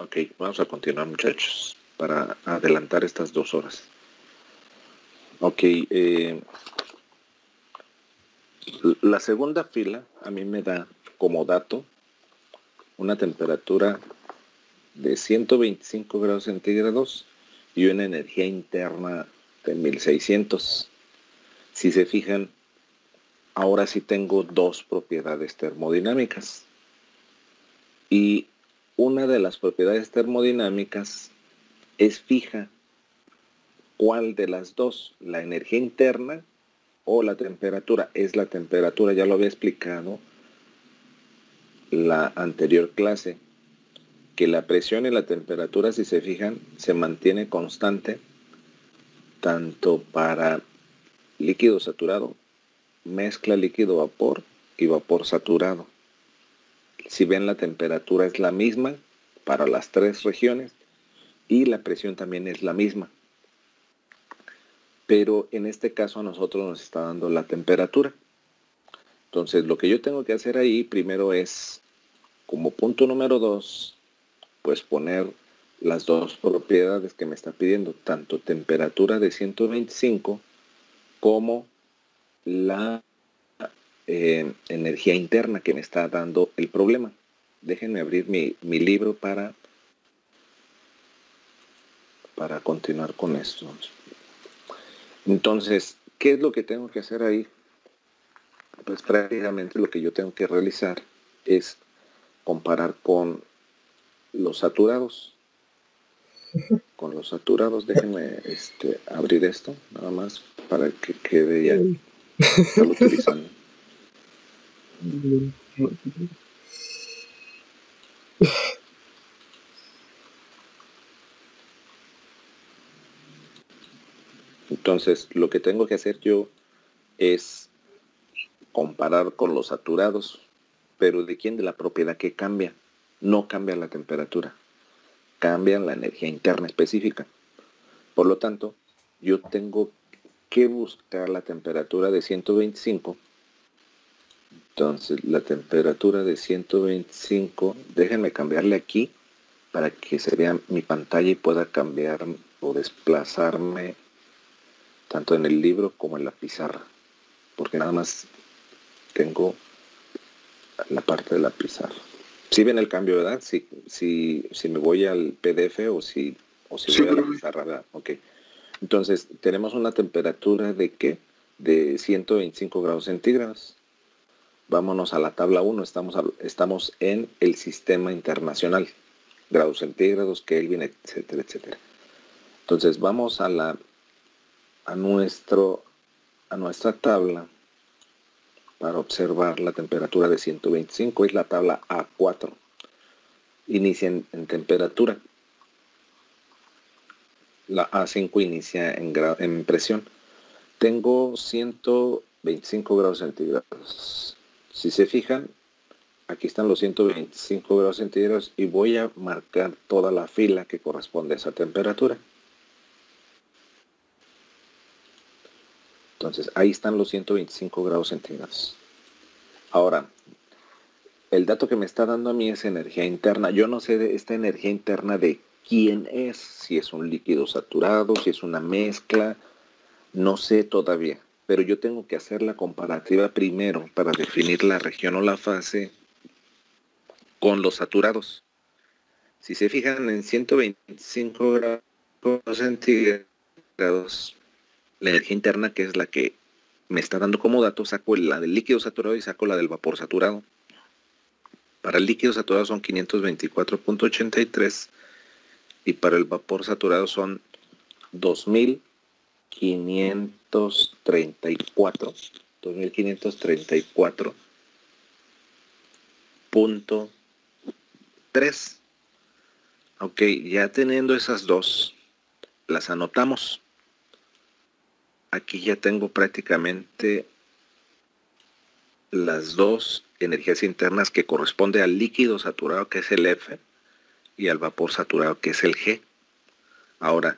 Ok, vamos a continuar, muchachos, para adelantar estas 2 horas. Ok, la segunda fila a mí me da como dato una temperatura de 125 grados centígrados y una energía interna de 1600. Si se fijan, ahora sí tengo 2 propiedades termodinámicas. Y una de las propiedades termodinámicas es fija. ¿Cuál de las dos? ¿La energía interna o la temperatura? Es la temperatura, ya lo había explicado la anterior clase, que la presión y la temperatura, si se fijan, se mantiene constante tanto para líquido saturado, mezcla líquido-vapor y vapor saturado. Si ven, la temperatura es la misma para las 3 regiones y la presión también es la misma. Pero en este caso a nosotros nos está dando la temperatura. Entonces lo que yo tengo que hacer ahí primero es, como punto número 2, pues poner las 2 propiedades que me está pidiendo, tanto temperatura de 125 como la energía interna que me está dando el problema. Déjenme abrir mi libro para continuar con esto. Entonces, ¿qué es lo que tengo que hacer ahí? Pues prácticamente lo que yo tengo que realizar es comparar con los saturados. Con los saturados, déjenme abrir esto, nada más, para que quede ya. Estarlo utilizando. Entonces, lo que tengo que hacer yo es comparar con los saturados, pero ¿de quién? De la propiedad que cambia. No cambia la temperatura, cambia la energía interna específica. Por lo tanto, yo tengo que buscar la temperatura de 125. Entonces, la temperatura de 125, déjenme cambiarle aquí para que se vea mi pantalla y pueda cambiar o desplazarme tanto en el libro como en la pizarra, porque nada más tengo la parte de la pizarra. ¿Sí ven el cambio, verdad? Si me voy al PDF o si sí, voy a la pizarra, ¿verdad? Ok. Entonces, tenemos una temperatura de ¿qué? De 125 grados centígrados. Vámonos a la tabla 1. Estamos en el sistema internacional. Grados centígrados, Kelvin, etcétera, etcétera. Entonces, vamos a nuestra tabla para observar la temperatura de 125. Es la tabla A4. Inicia en temperatura. La A5 inicia en presión. Tengo 125 grados centígrados. Si se fijan, aquí están los 125 grados centígrados y voy a marcar toda la fila que corresponde a esa temperatura. Entonces, ahí están los 125 grados centígrados. Ahora, el dato que me está dando a mí es energía interna. Yo no sé de esta energía interna de quién es, si es un líquido saturado, si es una mezcla, no sé todavía. Pero yo tengo que hacer la comparativa primero para definir la región o la fase con los saturados. Si se fijan, en 125 grados centígrados, la energía interna, que es la que me está dando como dato, saco la del líquido saturado y saco la del vapor saturado. Para el líquido saturado son 524.83 y para el vapor saturado son 2534.3. Ok, ya teniendo esas dos, las anotamos. Aquí ya tengo prácticamente las dos energías internas que corresponde al líquido saturado, que es el F, y al vapor saturado, que es el G. Ahora,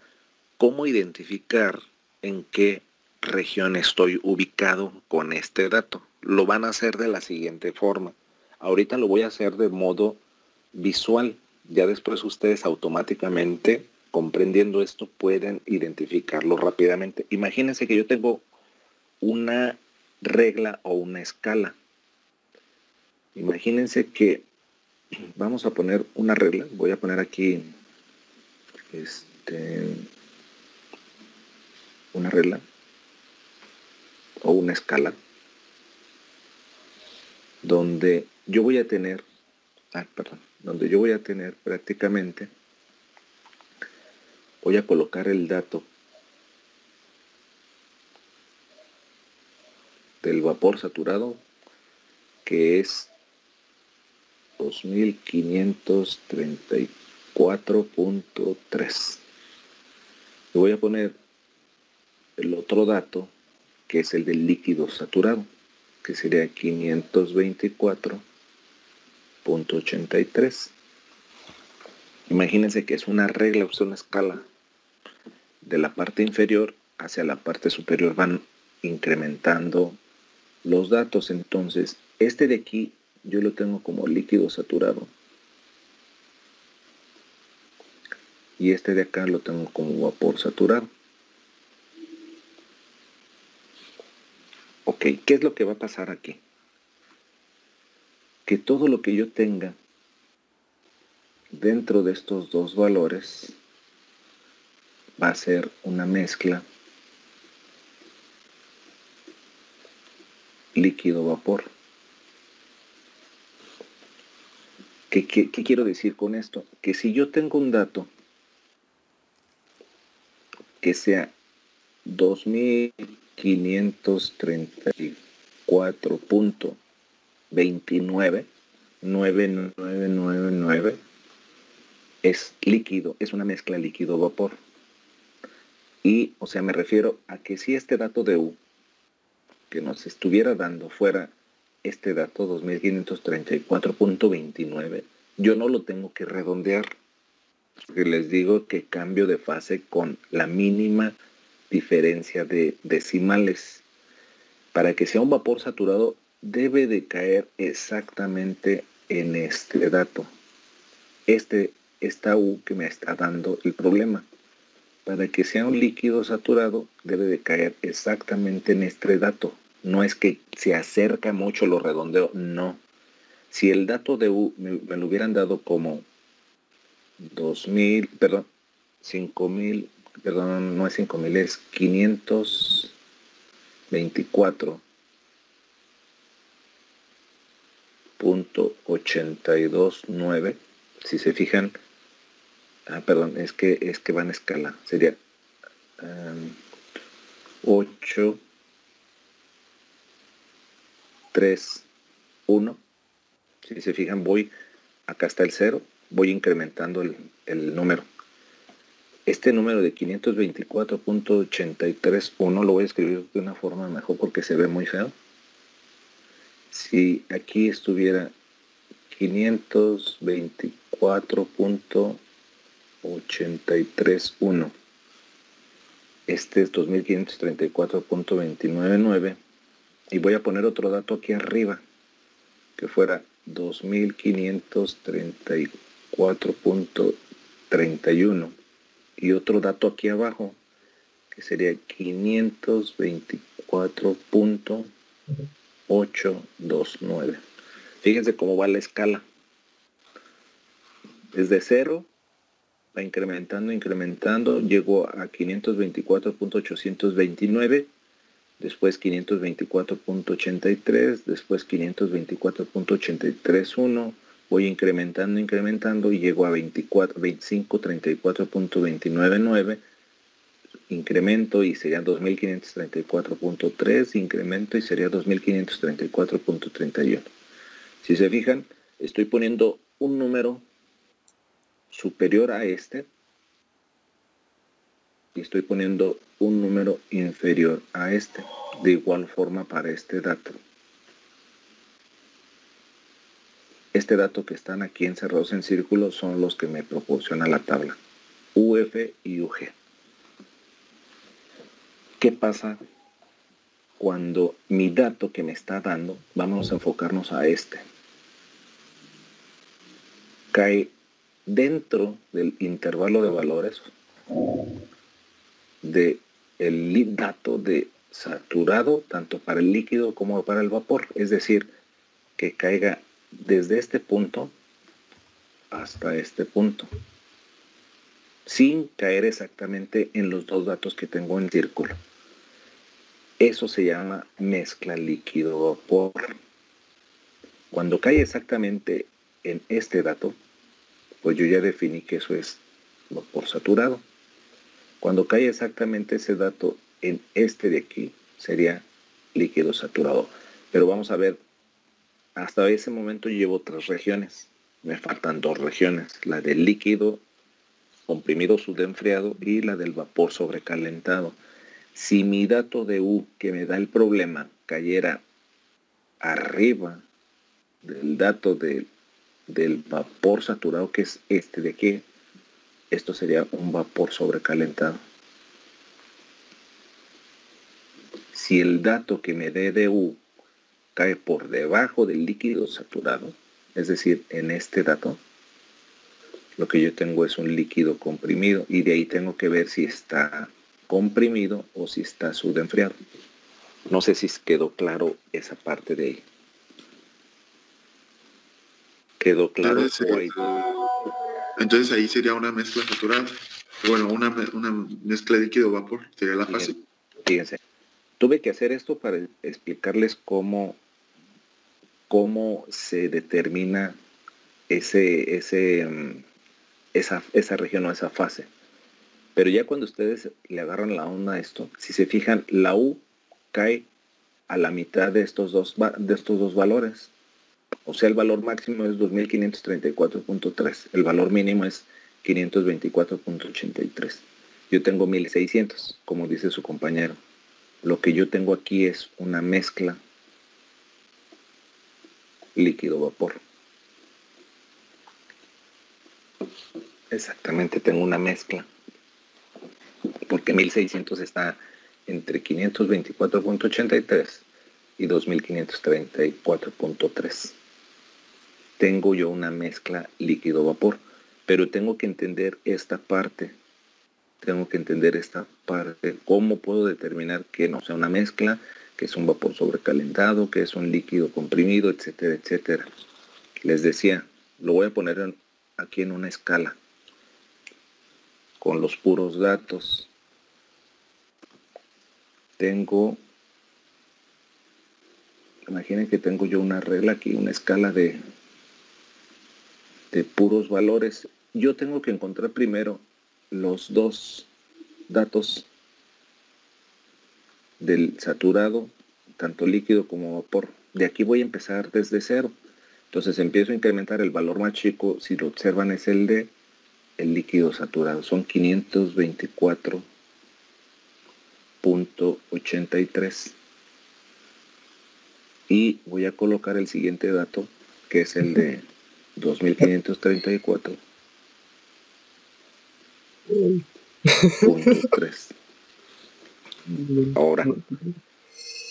¿cómo identificar en qué región estoy ubicado con este dato? Lo van a hacer de la siguiente forma. Ahorita lo voy a hacer de modo visual. Ya después ustedes automáticamente, comprendiendo esto, pueden identificarlo rápidamente. Imagínense que yo tengo una regla o una escala. Imagínense que vamos a poner una regla. Voy a poner aquí una regla o una escala donde yo voy a tener prácticamente, voy a colocar el dato del vapor saturado, que es 2534.3. Y voy a poner el otro dato, que es el del líquido saturado, que sería 524.83. Imagínense que es una regla, o sea, una escala. De la parte inferior hacia la parte superior van incrementando los datos. Entonces, este de aquí yo lo tengo como líquido saturado. Y este de acá lo tengo como vapor saturado. Ok, ¿qué es lo que va a pasar aquí? Que todo lo que yo tenga dentro de estos dos valores va a ser una mezcla líquido-vapor. ¿Qué quiero decir con esto? Que si yo tengo un dato que sea 2534.29, es líquido, es una mezcla líquido-vapor. Y, o sea, me refiero a que si este dato de U que nos estuviera dando fuera este dato 2534.29, yo no lo tengo que redondear, porque les digo que cambio de fase con la mínima diferencia de decimales. Para que sea un vapor saturado debe de caer exactamente en este dato, esta U que me está dando el problema. Para que sea un líquido saturado debe de caer exactamente en este dato. No es que se acerca mucho, lo redondeo, no. Si el dato de U me lo hubieran dado como 5.000, perdón, no es 5.000, es 524.829. Si se fijan, perdón, es que va en escala. Sería 8, 3, 1. Si se fijan, acá está el 0, voy incrementando el número. Este número de 524.831 lo voy a escribir de una forma mejor porque se ve muy feo. Si aquí estuviera 524.831, este es 2534.299, y voy a poner otro dato aquí arriba, que fuera 2534.31, y otro dato aquí abajo, que sería 524.829. Fíjense cómo va la escala. Desde 0 va incrementando, llegó a 524.829, después 524.83, después 524.831, voy incrementando y llego a 2534.299, incremento y sería 2534.3, incremento y sería 2534.31. Si se fijan, estoy poniendo un número superior a este y estoy poniendo un número inferior a este. De igual forma para este dato. Este dato que están aquí encerrados en círculo son los que me proporciona la tabla. UF y UG. ¿Qué pasa cuando mi dato que me está dando, vamos a enfocarnos a este, cae dentro del intervalo de valores de el dato de saturado tanto para el líquido como para el vapor, es decir, que caiga desde este punto hasta este punto, sin caer exactamente en los dos datos que tengo en círculo. Eso se llama mezcla líquido-vapor. Cuando cae exactamente en este dato, pues yo ya definí que eso es vapor saturado. Cuando cae exactamente ese dato en este de aquí, sería líquido saturado. Pero vamos a ver, hasta ese momento llevo 3 regiones. Me faltan 2 regiones, la del líquido comprimido subenfriado y la del vapor sobrecalentado. Si mi dato de U que me da el problema cayera arriba del dato del vapor saturado, que es este de aquí, esto sería un vapor sobrecalentado. Si el dato que me dé de U cae por debajo del líquido saturado, es decir, en este dato, lo que yo tengo es un líquido comprimido y de ahí tengo que ver si está comprimido o si está subenfriado. No sé si quedó claro esa parte de ahí. ¿Quedó claro? Entonces ahí sería una mezcla saturada. Bueno, una mezcla líquido-vapor sería la fase. Fíjense, tuve que hacer esto para explicarles cómo se determina esa región o esa fase. Pero ya cuando ustedes le agarran la onda a esto, si se fijan, la U cae a la mitad de estos dos valores. O sea, el valor máximo es 2534.3. El valor mínimo es 524.83. Yo tengo 1600, como dice su compañero. Lo que yo tengo aquí es una mezcla líquido-vapor. Exactamente, tengo una mezcla. Porque 1600 está entre 524.83 y 2534.3. Tengo yo una mezcla líquido-vapor, pero tengo que entender esta parte. ¿Cómo puedo determinar que no sea una mezcla, que es un vapor sobrecalentado, que es un líquido comprimido, etcétera, etcétera? Les decía, lo voy a poner aquí en una escala, con los puros datos. Imaginen que tengo yo una regla aquí, una escala de puros valores. Yo tengo que encontrar primero los dos datos del saturado, tanto líquido como vapor. De aquí voy a empezar desde cero. Entonces empiezo a incrementar el valor más chico, si lo observan es el de el líquido saturado. Son 524.83. Y voy a colocar el siguiente dato, que es el de 2534.3. Ahora,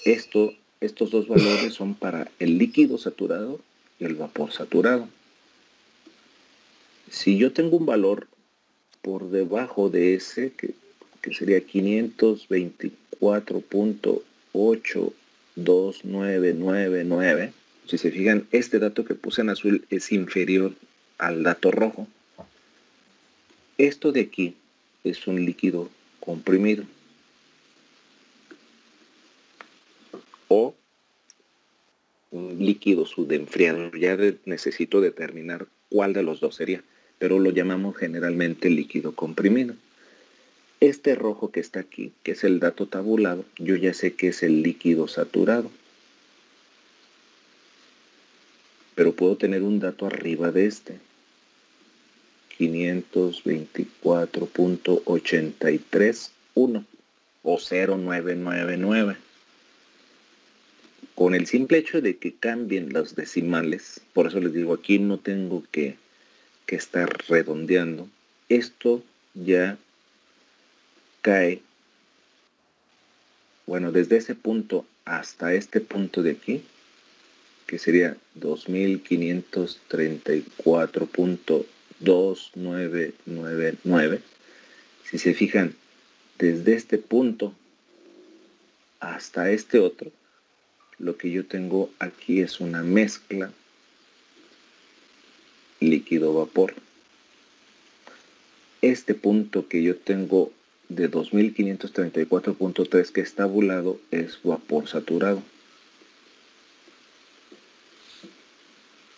estos dos valores son para el líquido saturado y el vapor saturado. Si yo tengo un valor por debajo de ese, que sería 524.82999, si se fijan, este dato que puse en azul es inferior al dato rojo. Esto de aquí es un líquido comprimido o un líquido subenfriado. Ya necesito determinar cuál de los dos sería, pero lo llamamos generalmente líquido comprimido. Este rojo que está aquí, que es el dato tabulado, yo ya sé que es el líquido saturado. Pero puedo tener un dato arriba de este. 524.831 o 0999. Con el simple hecho de que cambien los decimales, por eso les digo, aquí no tengo que estar redondeando. Esto ya cae, bueno, desde ese punto hasta este punto de aquí, que sería 2534.3, 2999. Si se fijan, desde este punto hasta este otro, lo que yo tengo aquí es una mezcla líquido-vapor. Este punto que yo tengo de 2534.3 que está tabulado es vapor saturado.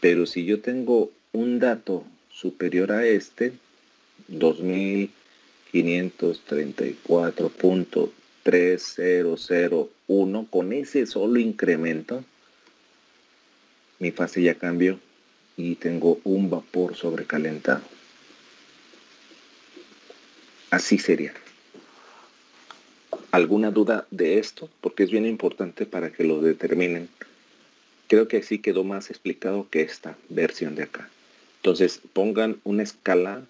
Pero si yo tengo un dato superior a este, 2534.3001, con ese solo incremento, mi fase ya cambió y tengo un vapor sobrecalentado. Así sería. ¿Alguna duda de esto? Porque es bien importante para que lo determinen. Creo que así quedó más explicado que esta versión de acá. Entonces pongan una escala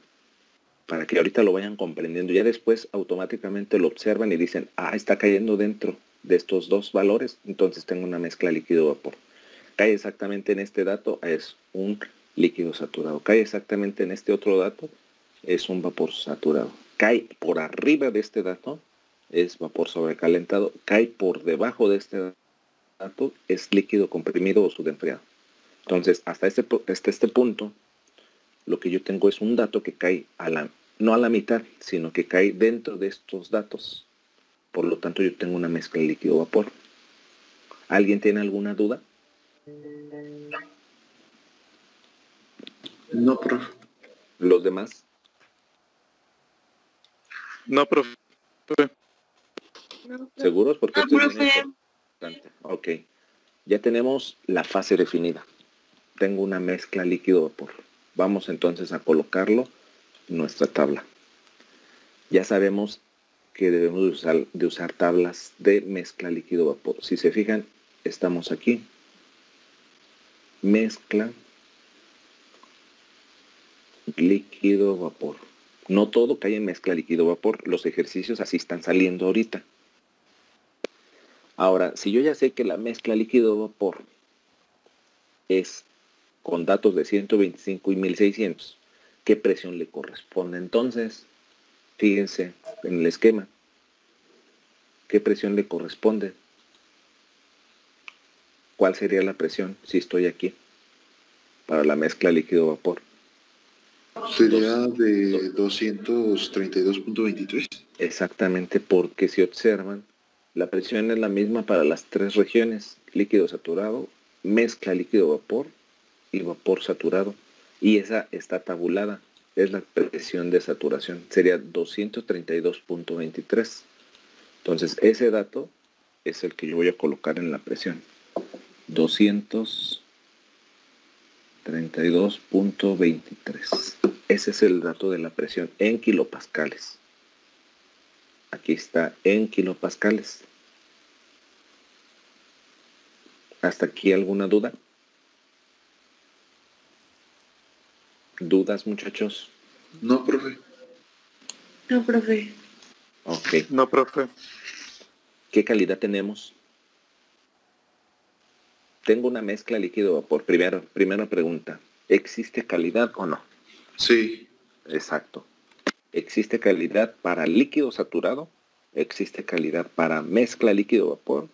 para que ahorita lo vayan comprendiendo. Ya después automáticamente lo observan y dicen, ah, está cayendo dentro de estos dos valores, entonces tengo una mezcla líquido-vapor. Cae exactamente en este dato, es un líquido saturado. Cae exactamente en este otro dato, es un vapor saturado. Cae por arriba de este dato, es vapor sobrecalentado. Cae por debajo de este dato, es líquido comprimido o subenfriado. Entonces, hasta este punto, lo que yo tengo es un dato que cae no a la mitad, sino que cae dentro de estos datos. Por lo tanto, yo tengo una mezcla líquido-vapor. ¿Alguien tiene alguna duda? No, profe. ¿Los demás? No, profe. ¿Seguros? Porque esto es bien profe. importante. Ok. Ya tenemos la fase definida. Tengo una mezcla líquido-vapor. Vamos entonces a colocarlo en nuestra tabla. Ya sabemos que debemos de usar tablas de mezcla líquido-vapor. Si se fijan, estamos aquí. Mezcla líquido-vapor. No todo cae en mezcla líquido-vapor. Los ejercicios así están saliendo ahorita. Ahora, si yo ya sé que la mezcla líquido-vapor es con datos de 125 y 1600, ¿qué presión le corresponde entonces? Fíjense en el esquema. ¿Qué presión le corresponde? ¿Cuál sería la presión si estoy aquí para la mezcla líquido-vapor? Sería de 232.23. Exactamente, porque si observan, la presión es la misma para las tres regiones: líquido saturado, mezcla líquido-vapor y vapor saturado. Y esa está tabulada, es la presión de saturación, sería 232.23. Entonces ese dato es el que yo voy a colocar en la presión, 232.23. Ese es el dato de la presión en kilopascales. Aquí está en kilopascales. ¿Hasta aquí alguna duda? ¿Dudas, muchachos? No, profe. No, profe. Ok. No, profe. ¿Qué calidad tenemos? Tengo una mezcla líquido-vapor. Primera pregunta. ¿Existe calidad o no? Sí. Exacto. ¿Existe calidad para líquido saturado? ¿Existe calidad para mezcla líquido-vapor?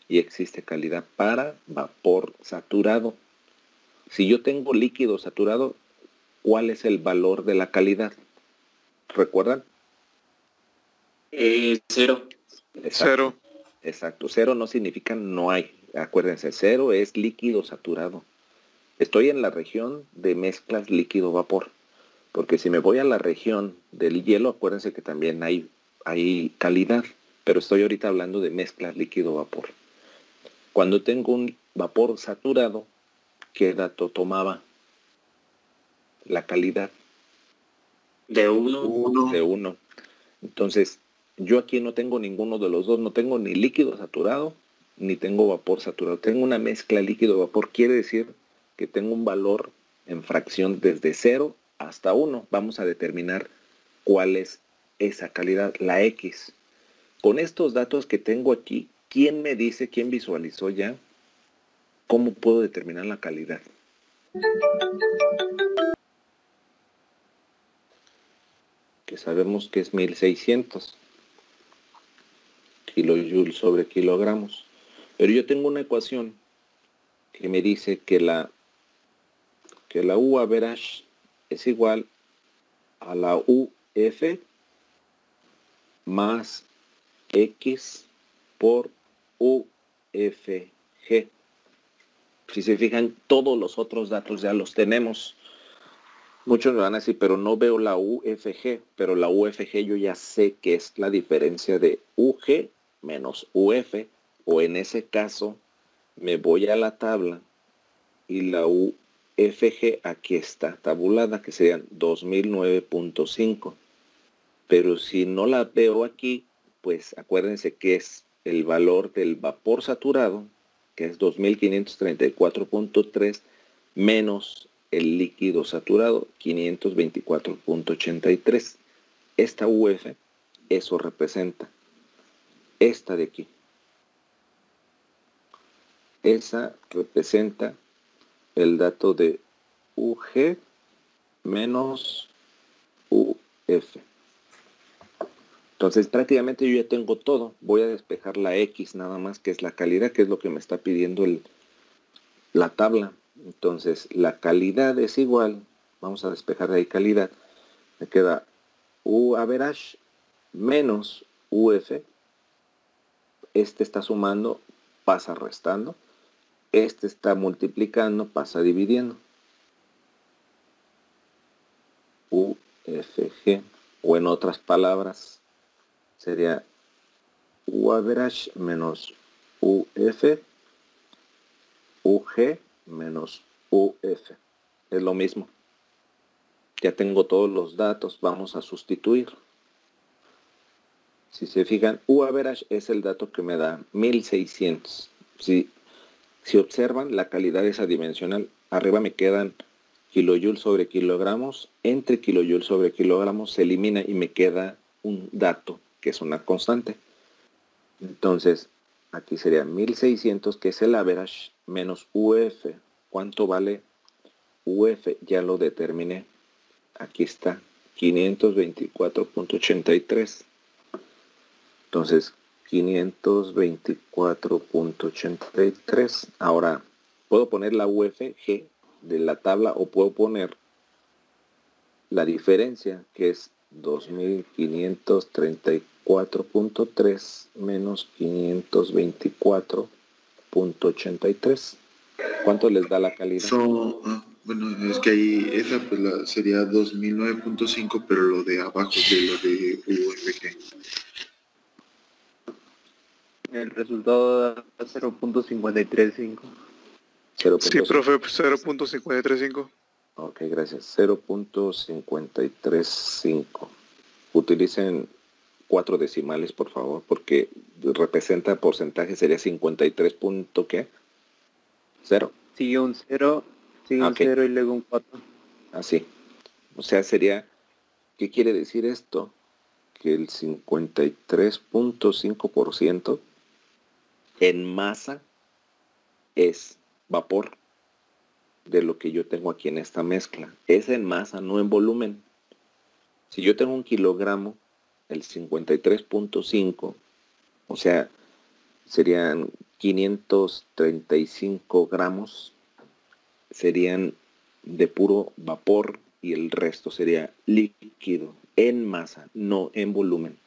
Y existe calidad para vapor saturado. Si yo tengo líquido saturado, ¿cuál es el valor de la calidad? ¿Recuerdan? 0. Exacto. 0. Exacto. 0 no significa no hay. Acuérdense, 0 es líquido saturado. Estoy en la región de mezclas líquido-vapor. Porque si me voy a la región del hielo, acuérdense que también hay calidad. Pero estoy ahorita hablando de mezclas líquido-vapor. Cuando tengo un vapor saturado, ¿qué dato tomaba? La calidad. De 1. De 1. Entonces, yo aquí no tengo ninguno de los dos. No tengo ni líquido saturado, ni tengo vapor saturado. Tengo una mezcla líquido-vapor. Quiere decir que tengo un valor en fracción desde 0 hasta 1. Vamos a determinar cuál es esa calidad, la X. Con estos datos que tengo aquí, ¿quién me dice, quién visualizó ya cómo puedo determinar la calidad? que sabemos que es 1600 kilojoules sobre kilogramos. Pero yo tengo una ecuación que me dice que la U average es igual a la UF más X por UFG. Si se fijan, todos los otros datos ya los tenemos. Muchos me van a decir, pero no veo la UFG, pero la UFG yo ya sé que es la diferencia de UG menos UF, o en ese caso me voy a la tabla y la UFG aquí está tabulada, que serían 2009.5. Pero si no la veo aquí, pues acuérdense que es el valor del vapor saturado, que es 2534.3, menos el líquido saturado, 524.83. Esta UF, eso representa esta de aquí. Esa representa el dato de UG menos UF. Entonces prácticamente yo ya tengo todo. Voy a despejar la X nada más, que es la calidad, que es lo que me está pidiendo la tabla. Entonces la calidad es igual, vamos a despejar de ahí calidad, me queda U average menos UF, este está sumando, pasa restando, este está multiplicando, pasa dividiendo. UFG, o en otras palabras, sería U average menos UF, UG menos UF. Es lo mismo. Ya tengo todos los datos, vamos a sustituir. Si se fijan, U average es el dato que me da 1600. Si observan, la calidad es adimensional. Arriba me quedan kilojoules sobre kilogramos. Entre kilojoules sobre kilogramos se elimina y me queda un dato que es una constante. Entonces, aquí sería 1600, que es el average, menos UF. ¿Cuánto vale UF? Ya lo determiné. Aquí está, 524.83. Entonces, 524.83. Ahora, puedo poner la UFG de la tabla o puedo poner la diferencia, que es 2534.3 menos 524.83. ¿Cuánto les da la calidad? Bueno, es que ahí esa pues sería 2009.5, pero lo de abajo de lo de UFG. El resultado da 0.535. Sí, profe, 0.535. Ok, gracias. 0.535. Utilicen 4 decimales, por favor, porque representa porcentaje, sería 53. ¿Qué? 0. Sigue un 0, sigue un 0 y luego un 4. Así. O sea, sería, ¿qué quiere decir esto? Que el 53.5% en masa es vapor de lo que yo tengo aquí en esta mezcla. Es en masa, no en volumen. Si yo tengo 1 kilogramo, el 53.5, o sea, serían 535 gramos, serían de puro vapor y el resto sería líquido en masa, no en volumen.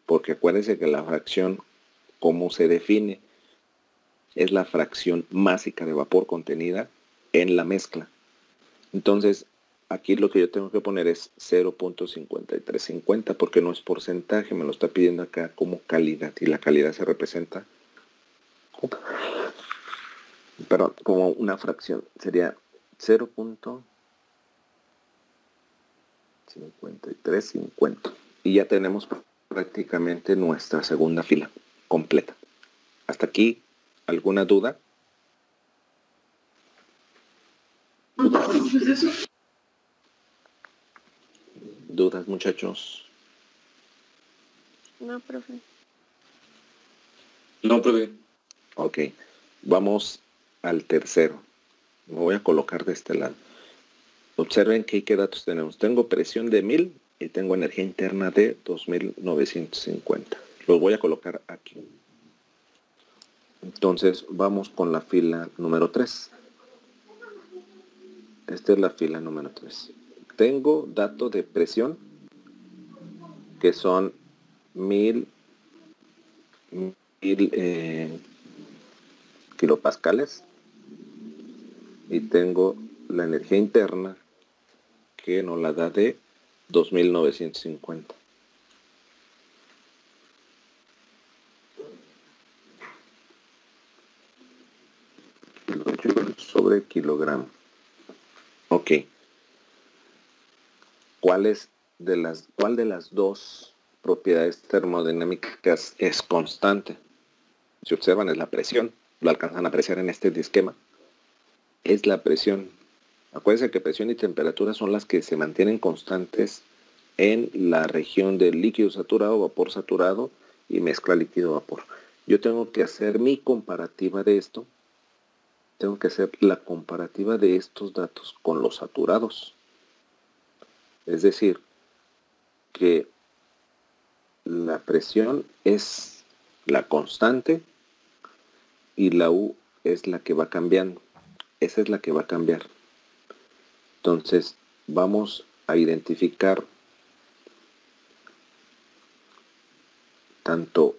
Porque acuérdense que la fracción, ¿cómo se define? Es la fracción másica de vapor contenida en la mezcla. Entonces, aquí lo que yo tengo que poner es 0.5350 porque no es porcentaje, me lo está pidiendo acá como calidad y la calidad se representa como una fracción. Sería 0.5350 y ya tenemos prácticamente nuestra segunda fila completa. Hasta aquí, ¿alguna duda? ¿Dudas, muchachos? No, profe. No, profe. Ok, vamos al tercero. Me voy a colocar de este lado. Observen qué datos tenemos. Tengo presión de 1000 y tengo energía interna de 2950. Los voy a colocar aquí. Entonces vamos con la fila número 3. Esta es la fila número 3. Tengo datos de presión que son 1000 kilopascales, y tengo la energía interna que nos la da de 2950. Kilojoules sobre kilogramo. Ok. ¿Cuál de las dos propiedades termodinámicas es constante? Si observan, es la presión. Lo alcanzan a apreciar en este esquema. Es la presión. Acuérdense que presión y temperatura son las que se mantienen constantes en la región del líquido saturado, vapor saturado y mezcla líquido-vapor. Yo tengo que hacer mi comparativa de esto. Tengo que hacer la comparativa de estos datos con los saturados. Es decir, que la presión es la constante y la U es la que va cambiando. Esa es la que va a cambiar. Entonces, vamos a identificar tanto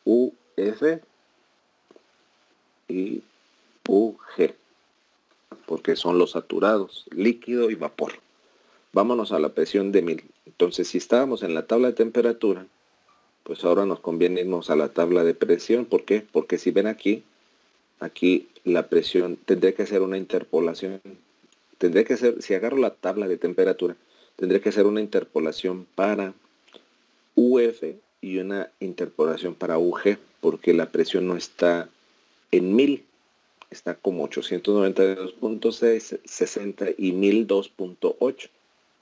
UF y UG, porque son los saturados, líquido y vapor. Vámonos a la presión de 1000. Entonces, si estábamos en la tabla de temperatura, pues ahora nos conviene irnos a la tabla de presión. ¿Por qué? Porque si ven aquí la presión tendría que hacer una interpolación. Tendría que hacer, si agarro la tabla de temperatura, tendría que hacer una interpolación para UF y una interpolación para UG, porque la presión no está en 1000. Está como 892.6, 60 y 1002.8.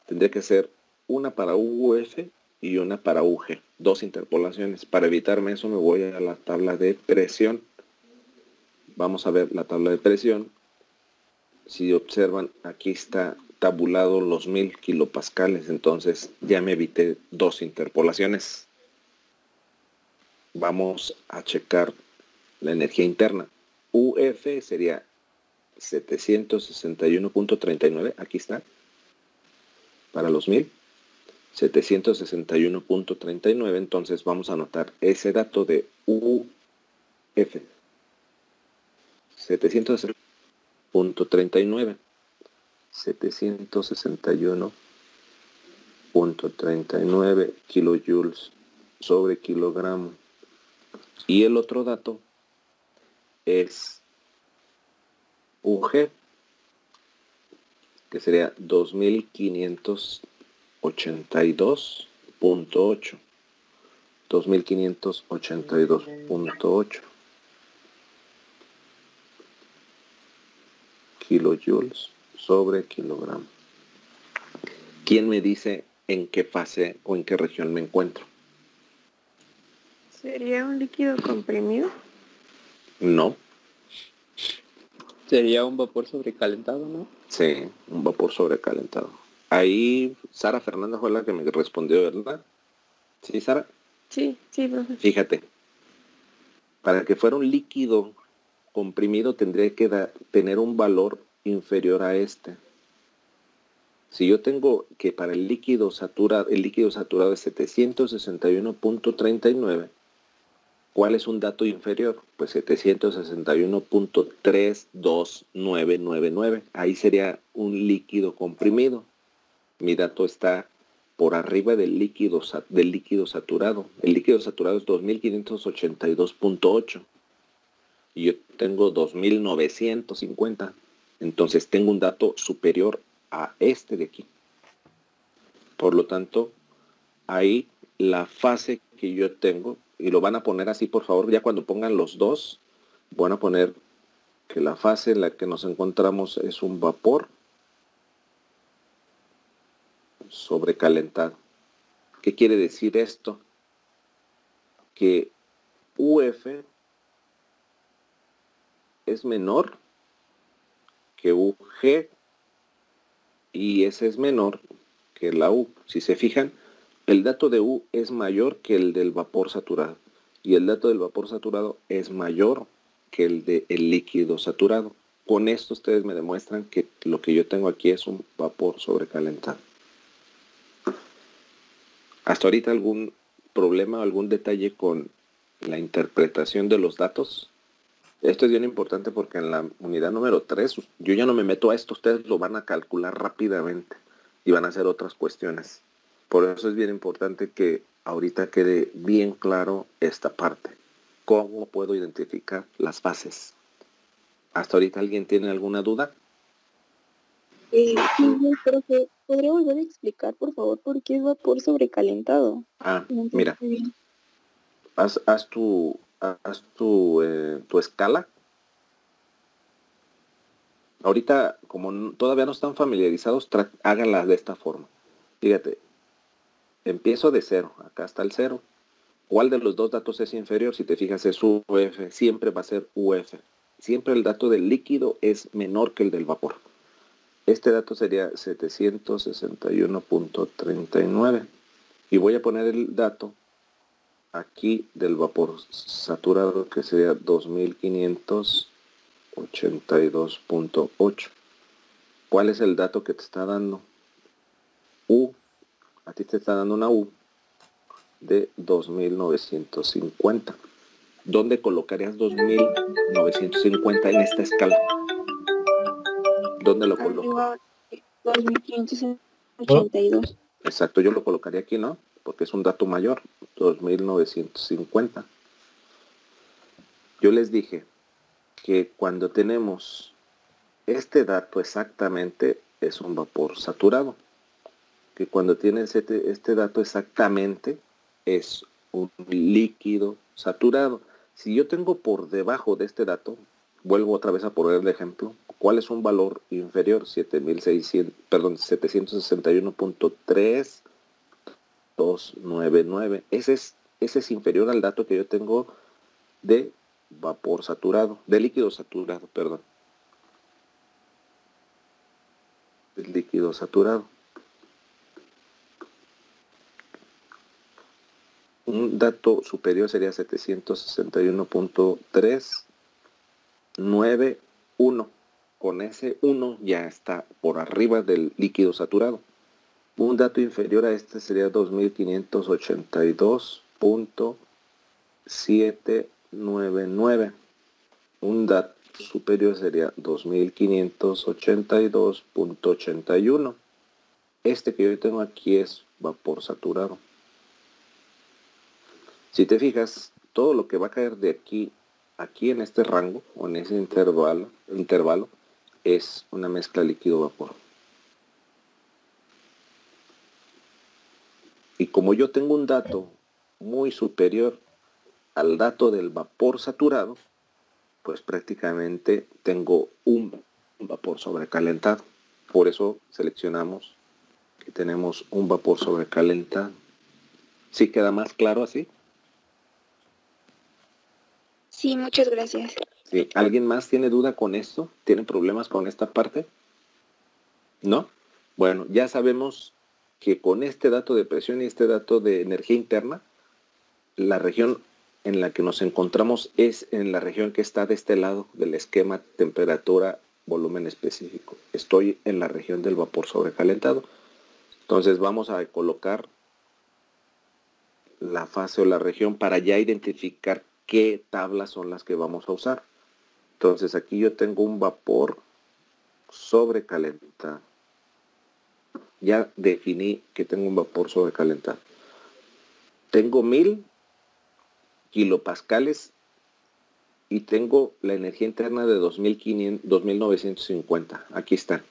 Tendría que ser una para UF y una para UG. Dos interpolaciones. Para evitarme eso me voy a la tabla de presión. Vamos a ver la tabla de presión. Si observan, aquí está tabulado los 1000 kilopascales. Entonces ya me evité dos interpolaciones. Vamos a checar la energía interna. UF sería 761.39. Aquí está. Para los 1000. 761.39. Entonces vamos a anotar ese dato de UF. 761.39. 761.39 kilojoules sobre kilogramo. Y el otro dato es UG, que sería 2582.8. 2582.8 kilojoules sobre kilogramo. ¿Quién me dice en qué fase o en qué región me encuentro? ¿Sería un líquido comprimido? No. Sería un vapor sobrecalentado, ¿no? Sí, un vapor sobrecalentado. Ahí Sara Fernanda fue la que me respondió, ¿verdad? ¿Sí, Sara? Sí, profe. Fíjate, para que fuera un líquido comprimido tendría que tener un valor inferior a este. Si yo tengo que para el líquido saturado es 761.39, ¿cuál es un dato inferior? Pues 761.32999. Ahí sería un líquido comprimido. Mi dato está por arriba del líquido saturado. El líquido saturado es 2582.8. Y yo tengo 2950. Entonces tengo un dato superior a este de aquí. Por lo tanto, ahí la fase que yo tengo, y lo van a poner así por favor, ya cuando pongan los dos, van a poner que la fase en la que nos encontramos es un vapor sobrecalentado. ¿Qué quiere decir esto? Que UF es menor que UG y ese es menor que la U. Si se fijan, El dato de U es mayor que el del vapor saturado y el dato del vapor saturado es mayor que el del líquido saturado. Con esto ustedes me demuestran que lo que yo tengo aquí es un vapor sobrecalentado. ¿Hasta ahorita algún problema o algún detalle con la interpretación de los datos? Esto es bien importante porque en la unidad número 3 yo ya no me meto a esto, ustedes lo van a calcular rápidamente y van a hacer otras cuestiones. Por eso es bien importante que ahorita quede bien claro esta parte. ¿Cómo puedo identificar las fases? ¿Hasta ahorita alguien tiene alguna duda? Sí, pero ¿podría volver a explicar, por favor, por qué es vapor sobrecalentado? No Mira, bien. haz tu escala. Ahorita, como todavía no están familiarizados, háganla de esta forma. Fíjate, empiezo de 0, acá está el 0. ¿Cuál de los dos datos es inferior? Si te fijas es UF, siempre va a ser UF. Siempre el dato del líquido es menor que el del vapor. Este dato sería 761.39. Y voy a poner el dato aquí del vapor saturado, que sería 2582.8. ¿Cuál es el dato que te está dando? U. A ti te está dando una U de 2950. ¿Dónde colocarías 2950 en esta escala? ¿Dónde lo coloco? 2582. Exacto, yo lo colocaría aquí, ¿no? Porque es un dato mayor, 2950. Yo les dije que cuando tenemos este dato exactamente es un vapor saturado. Que cuando tienes este dato exactamente es un líquido saturado. Si yo tengo por debajo de este dato, vuelvo otra vez a poner el ejemplo, ¿cuál es un valor inferior? 7.600, ese es inferior al dato que yo tengo de vapor saturado, de líquido saturado, perdón. El líquido saturado. Un dato superior sería 761.391. Con ese 1 ya está por arriba del líquido saturado. Un dato inferior a este sería 2582.799. Un dato superior sería 2582.81. Este que yo tengo aquí es vapor saturado. Si te fijas, todo lo que va a caer de aquí en este rango o en ese intervalo es una mezcla líquido-vapor. Y como yo tengo un dato muy superior al dato del vapor saturado, pues prácticamente tengo un vapor sobrecalentado. Por eso seleccionamos que tenemos un vapor sobrecalentado. ¿Sí queda más claro así? Sí, muchas gracias. Sí. ¿Alguien más tiene duda con esto? ¿Tienen problemas con esta parte? ¿No? Bueno, ya sabemos que con este dato de presión y este dato de energía interna, la región en la que nos encontramos es en la región que está de este lado del esquema temperatura, volumen específico. Estoy en la región del vapor sobrecalentado. Entonces vamos a colocar la fase o la región para ya identificar qué tablas son las que vamos a usar. Entonces aquí yo tengo un vapor sobrecalentado. Ya definí que tengo un vapor sobrecalentado. Tengo 1000 kilopascales y tengo la energía interna de 2950. Aquí está.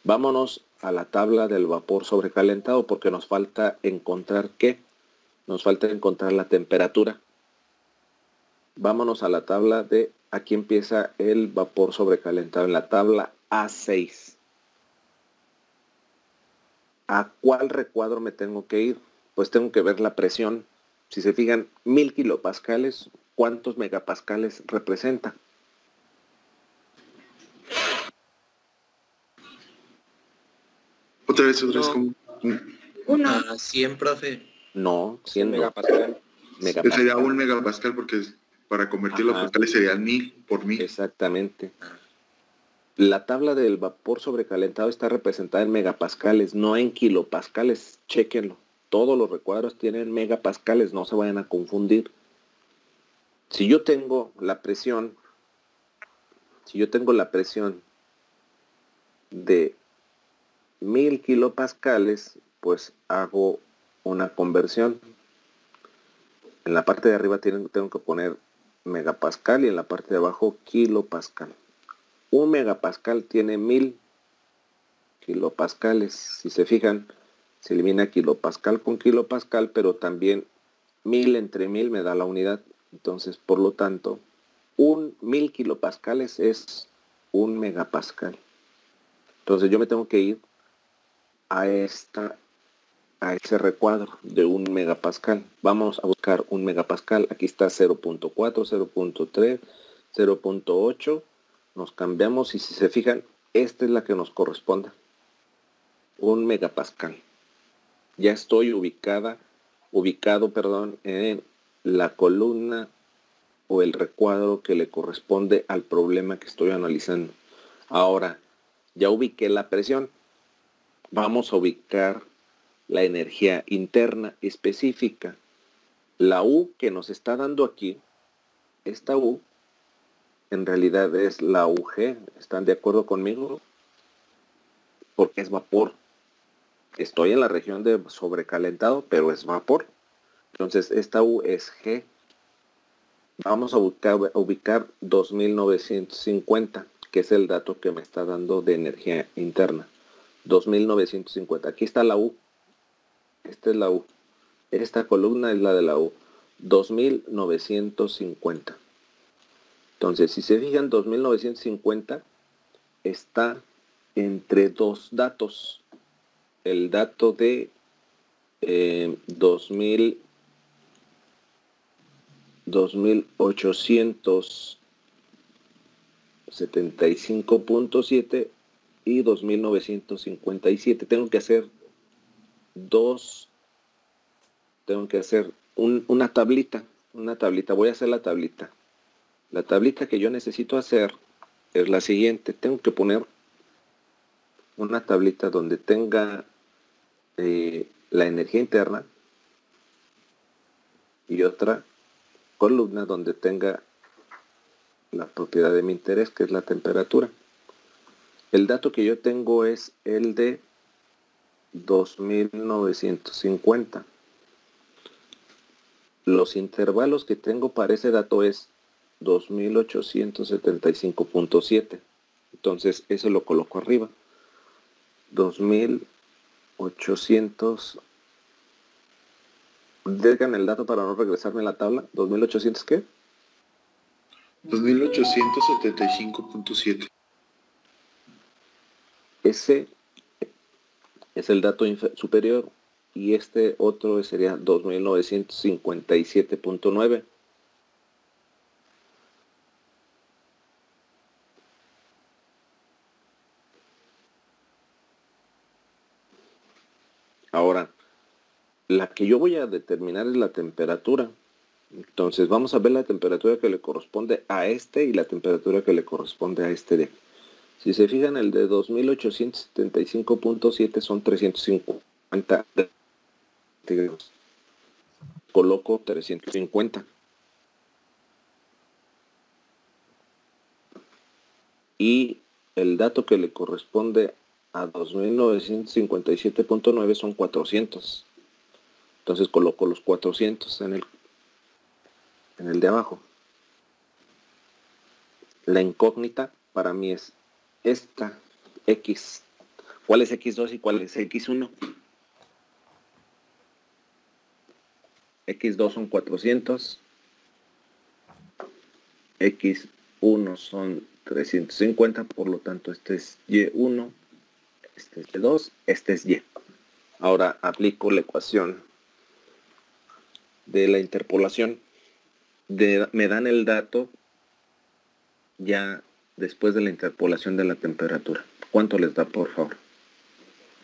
Vámonos a la tabla del vapor sobrecalentado porque nos falta encontrar ¿qué? Nos falta encontrar la temperatura. Vámonos a la tabla de, aquí empieza el vapor sobrecalentado, en la tabla A6. ¿A cuál recuadro me tengo que ir? Pues tengo que ver la presión. Si se fijan, 1000 kilopascales, ¿cuántos megapascales representa? Otra vez, como... 1. 100, profe. No, 100 megapascal. Megapascal. Sería 1 megapascal porque para convertirlo a pascales sería 1000 por 1000. Exactamente. La tabla del vapor sobrecalentado está representada en megapascales, no en kilopascales. Chéquenlo. Todos los recuadros tienen megapascales, no se vayan a confundir. Si yo tengo la presión, de 1000 kilopascales, pues hago una conversión. En la parte de arriba tengo que poner megapascal y en la parte de abajo kilopascal. Un megapascal tiene 1000 kilopascales. Si se fijan, se elimina kilopascal con kilopascal, pero también 1000 entre 1000 me da la unidad. Entonces, por lo tanto, 1000 kilopascales es 1 megapascal. Entonces yo me tengo que ir a ese recuadro de 1 megapascal. Vamos a buscar 1 megapascal. Aquí está 0.4, 0.3, 0.8. Nos cambiamos y si se fijan, esta es la que nos corresponde. 1 megapascal. Ya estoy ubicado, en la columna o el recuadro que le corresponde al problema que estoy analizando. Ahora, ya ubiqué la presión. Vamos a ubicar la energía interna específica. La U que nos está dando aquí, esta U, en realidad es la UG. ¿Están de acuerdo conmigo? Porque es vapor. Estoy en la región de sobrecalentado, pero es vapor. Entonces esta U es G. Vamos a ubicar 2950, que es el dato que me está dando de energía interna. 2950. Aquí está la U. Esta es la U. Esta columna es la de la U. 2950. Entonces, si se fijan, 2950 está entre dos datos. El dato de 2875.7 y 2957. Tengo que hacer una tablita. Voy a hacer la tablita. La tablita que yo necesito hacer es la siguiente. Tengo que poner una tablita donde tenga la energía interna y otra columna donde tenga la propiedad de mi interés, que es la temperatura. El dato que yo tengo es el de 2950. Los intervalos que tengo para ese dato es 2875.7. Entonces eso lo coloco arriba. 2800. Dejan el dato para no regresarme a la tabla. 2800 ¿qué? 2875.7. Ese es el dato superior y este otro sería 2957.9. Ahora, la que yo voy a determinar es la temperatura. Entonces vamos a ver la temperatura que le corresponde a este y la temperatura que le corresponde a este de aquí. Si se fijan, el de 2875.7 son 350 grados. Coloco 350. Y el dato que le corresponde a 2957.9 son 400. Entonces coloco los 400 en el de abajo. La incógnita para mí es esta X. ¿Cuál es X2 y cuál es X1? X2 son 400. X1 son 350. Por lo tanto, este es Y1. Este es Y2. Este es Y. Ahora aplico la ecuación de la interpolación. Me dan el dato ya después de la interpolación de la temperatura. ¿Cuánto les da, por favor?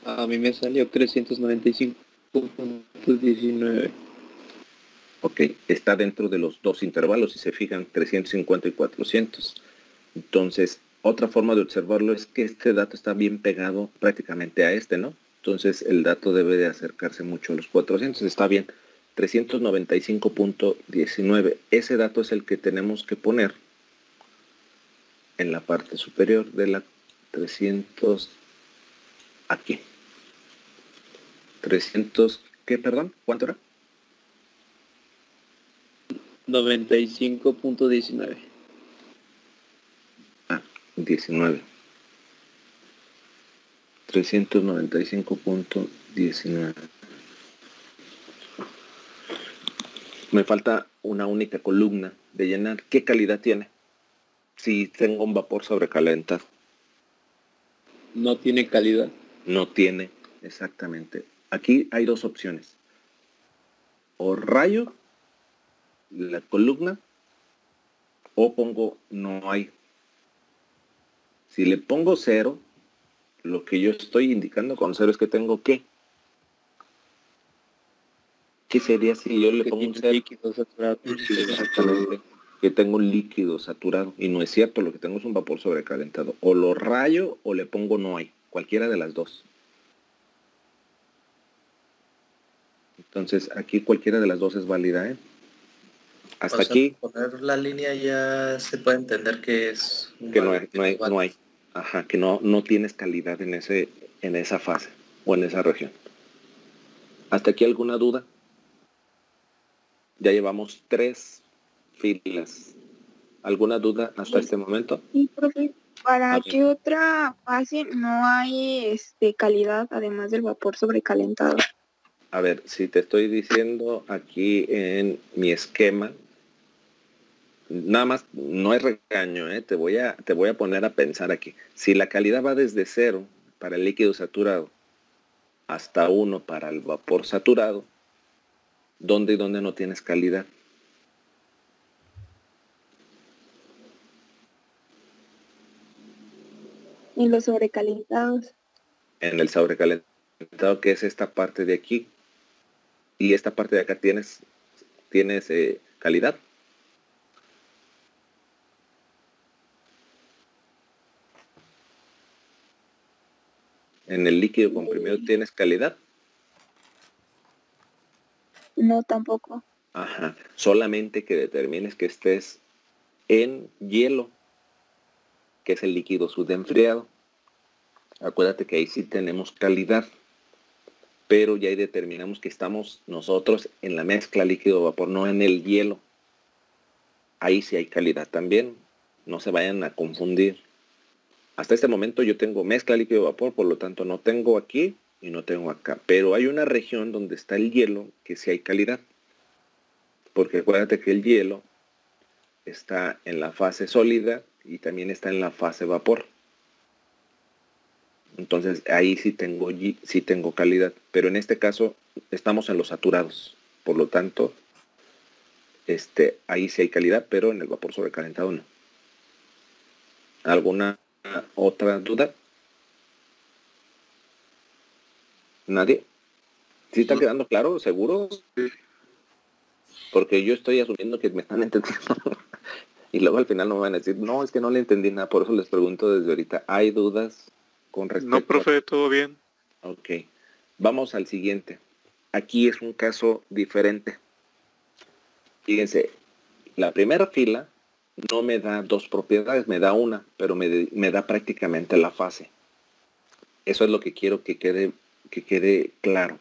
A mí me salió 395. 305.19. Ok, está dentro de los dos intervalos, si se fijan, 350 y 400. Entonces, otra forma de observarlo es que este dato está bien pegado prácticamente a este, ¿no? Entonces, el dato debe de acercarse mucho a los 400. Está bien, 395.19. Ese dato es el que tenemos que poner en la parte superior de la 300, aquí. 300, ¿qué, perdón? ¿Cuánto era? 95.19. 19. 395.19. Me falta una única columna de llenar. ¿Qué calidad tiene? Si tengo un vapor sobrecalentado. No tiene calidad. No tiene, exactamente. Aquí hay dos opciones. O rayo la columna o pongo no hay. Si le pongo 0, lo que yo estoy indicando con 0 es que tengo ¿qué? ¿Qué sería si yo le pongo un 0? Líquido saturado. Exactamente. Que tengo un líquido saturado. Y no es cierto, lo que tengo es un vapor sobrecalentado. O lo rayo o le pongo no hay. Cualquiera de las dos. Entonces aquí cualquiera de las dos es válida, ¿eh? Hasta aquí. Poner la línea ya se puede entender que es un que no hay. Ajá, que no tienes calidad en esa fase o en esa región. ¿Hasta aquí alguna duda? Ya llevamos 3 filas. ¿Alguna duda hasta este momento? Sí, profe. ¿Para qué otra fase no hay calidad además del vapor sobrecalentado? A ver, si te estoy diciendo aquí en mi esquema, nada más, no es regaño, te voy a poner a pensar aquí. Si la calidad va desde 0 para el líquido saturado hasta 1 para el vapor saturado, ¿dónde y dónde no tienes calidad? En los sobrecalentados. En el sobrecalentado, que es esta parte de aquí. Y esta parte de acá tienes calidad. En el líquido comprimido tienes calidad. No, tampoco. Ajá. Solamente que determines que estés en hielo, que es el líquido subenfriado. Acuérdate que ahí sí tenemos calidad. Pero ya ahí determinamos que estamos nosotros en la mezcla líquido-vapor, no en el hielo. Ahí sí hay calidad también. No se vayan a confundir. Hasta este momento yo tengo mezcla líquido-vapor, por lo tanto no tengo aquí y no tengo acá. Pero hay una región donde está el hielo que sí hay calidad. Porque acuérdate que el hielo está en la fase sólida y también está en la fase vapor. Entonces ahí sí tengo calidad. Pero en este caso estamos en los saturados. Por lo tanto, ahí sí hay calidad, pero en el vapor sobrecalentado no. ¿Alguna otra duda? ¿Nadie? ¿Sí está quedando claro? ¿Seguro? Porque yo estoy asumiendo que me están entendiendo. Y luego al final no me van a decir, no, es que no le entendí nada. Por eso les pregunto desde ahorita, ¿hay dudas con respecto? No, profe, todo bien. Ok. Vamos al siguiente. Aquí es un caso diferente. Fíjense, la primera fila no me da 2 propiedades, me da una, pero me da prácticamente la fase. Eso es lo que quiero que quede claro.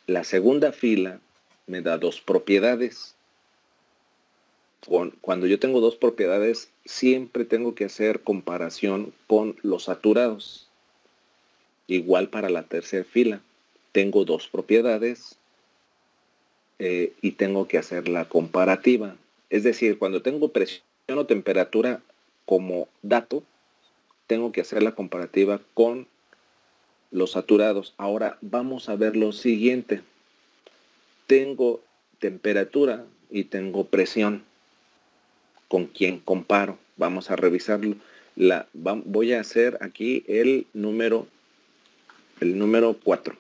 La segunda fila me da 2 propiedades. Cuando yo tengo 2 propiedades, siempre tengo que hacer comparación con los saturados. Igual para la tercera fila. Tengo 2 propiedades y tengo que hacer la comparativa. Es decir, cuando tengo presión o temperatura como dato, tengo que hacer la comparativa con los saturados. Ahora vamos a ver lo siguiente. Tengo temperatura y tengo presión. ¿Con quién comparo? Vamos a revisarlo. Voy a hacer aquí el número 4.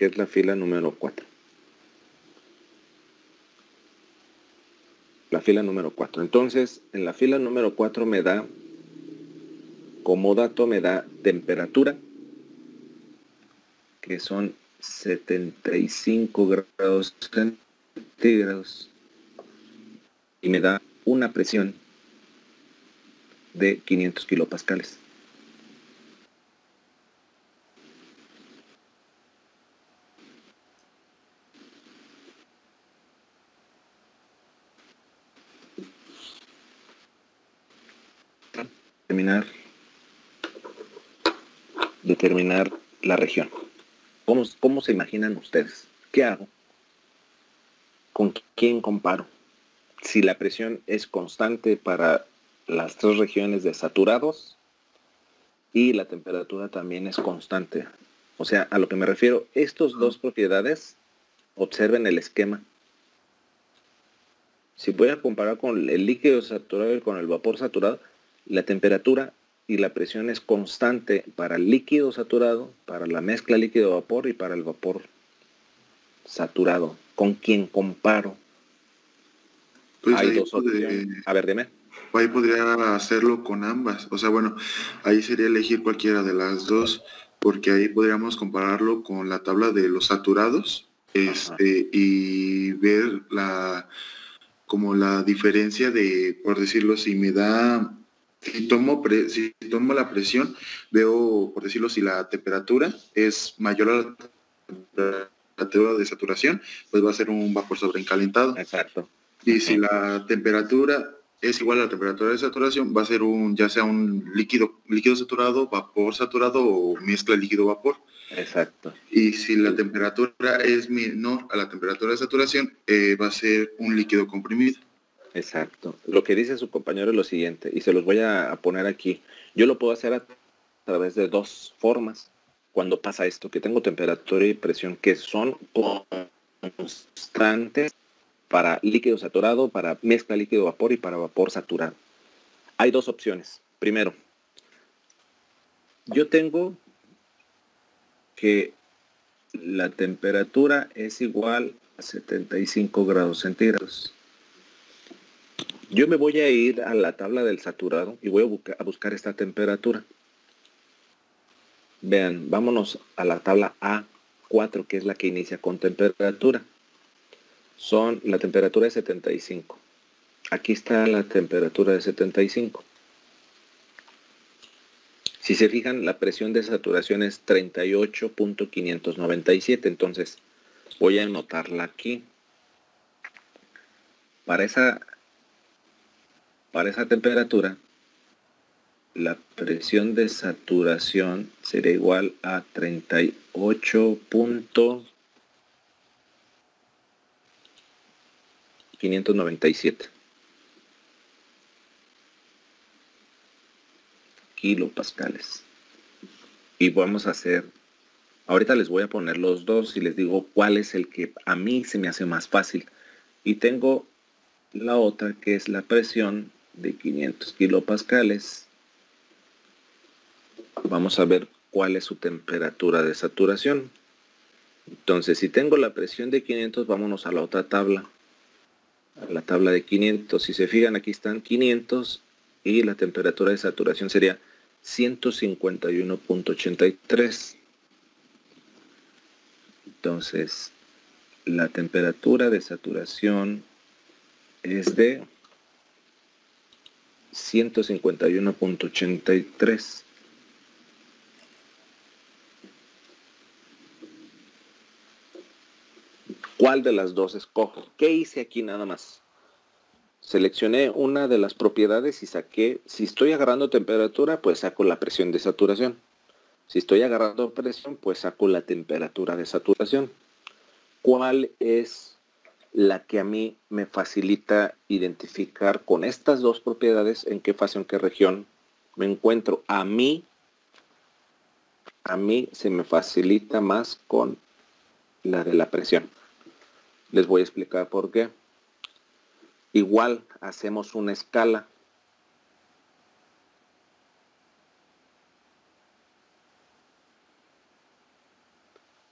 que es la fila número 4. La fila número 4. Entonces, en la fila número 4 me da, como dato, me da temperatura, que son 75 grados centígrados, y me da una presión de 500 kilopascales. Determinar la región. ¿Cómo se imaginan ustedes? ¿Qué hago? ¿Con quién comparo? Si la presión es constante para las 3 regiones de saturados y la temperatura también es constante. O sea, a lo que me refiero, estas dos propiedades, observen el esquema. Si voy a comparar con el líquido saturado y con el vapor saturado, la temperatura y la presión es constante para el líquido saturado, para la mezcla líquido-vapor y para el vapor saturado. ¿Con quién comparo? Pues hay dos opciones. A ver, dime. Ahí podría hacerlo con ambas. O sea, bueno, ahí sería elegir cualquiera de las dos, porque ahí podríamos compararlo con la tabla de los saturados, y ver como la diferencia de, por decirlo, si me da, si tomo la presión, veo, por decirlo, si la temperatura es mayor a la temperatura de saturación, pues va a ser un vapor sobrecalentado. Exacto. Y si la temperatura es igual a la temperatura de saturación, va a ser ya sea un líquido saturado, vapor saturado o mezcla líquido-vapor. Exacto. Y si la temperatura es menor a la temperatura de saturación, va a ser un líquido comprimido. Exacto. Lo que dice su compañero es lo siguiente, y se los voy a poner aquí. Yo lo puedo hacer a través de dos formas. Cuando pasa esto, que tengo temperatura y presión que son constantes para líquido saturado, para mezcla líquido-vapor y para vapor saturado. Hay dos opciones. Primero, yo tengo que la temperatura es igual a 75 grados centígrados. Yo me voy a ir a la tabla del saturado y voy a buscar esta temperatura. Vean, vámonos a la tabla A4, que es la que inicia con temperatura. La temperatura es 75. Aquí está la temperatura de 75. Si se fijan, la presión de saturación es 38.597. Entonces, voy a anotarla aquí. Para esa temperatura, la presión de saturación sería igual a 38.597 kilopascales. Y vamos a hacer, ahorita les voy a poner los dos y les digo cuál es el que a mí se me hace más fácil. Y tengo la otra, que es la presión de 500 kilopascales. Vamos a ver cuál es su temperatura de saturación. Entonces, si tengo la presión de 500, vámonos a la otra tabla. A la tabla de 500. Si se fijan, aquí están 500 y la temperatura de saturación sería 151.83. Entonces, la temperatura de saturación es de 151.83. ¿Cuál de las dos escojo? ¿Qué hice aquí nada más? Seleccioné una de las propiedades y saqué, si estoy agarrando temperatura, pues saco la presión de saturación. Si estoy agarrando presión, pues saco la temperatura de saturación. ¿Cuál es la que a mí me facilita identificar con estas dos propiedades en qué fase, en qué región me encuentro? A mí se me facilita más con la de la presión. Les voy a explicar por qué. Igual hacemos una escala.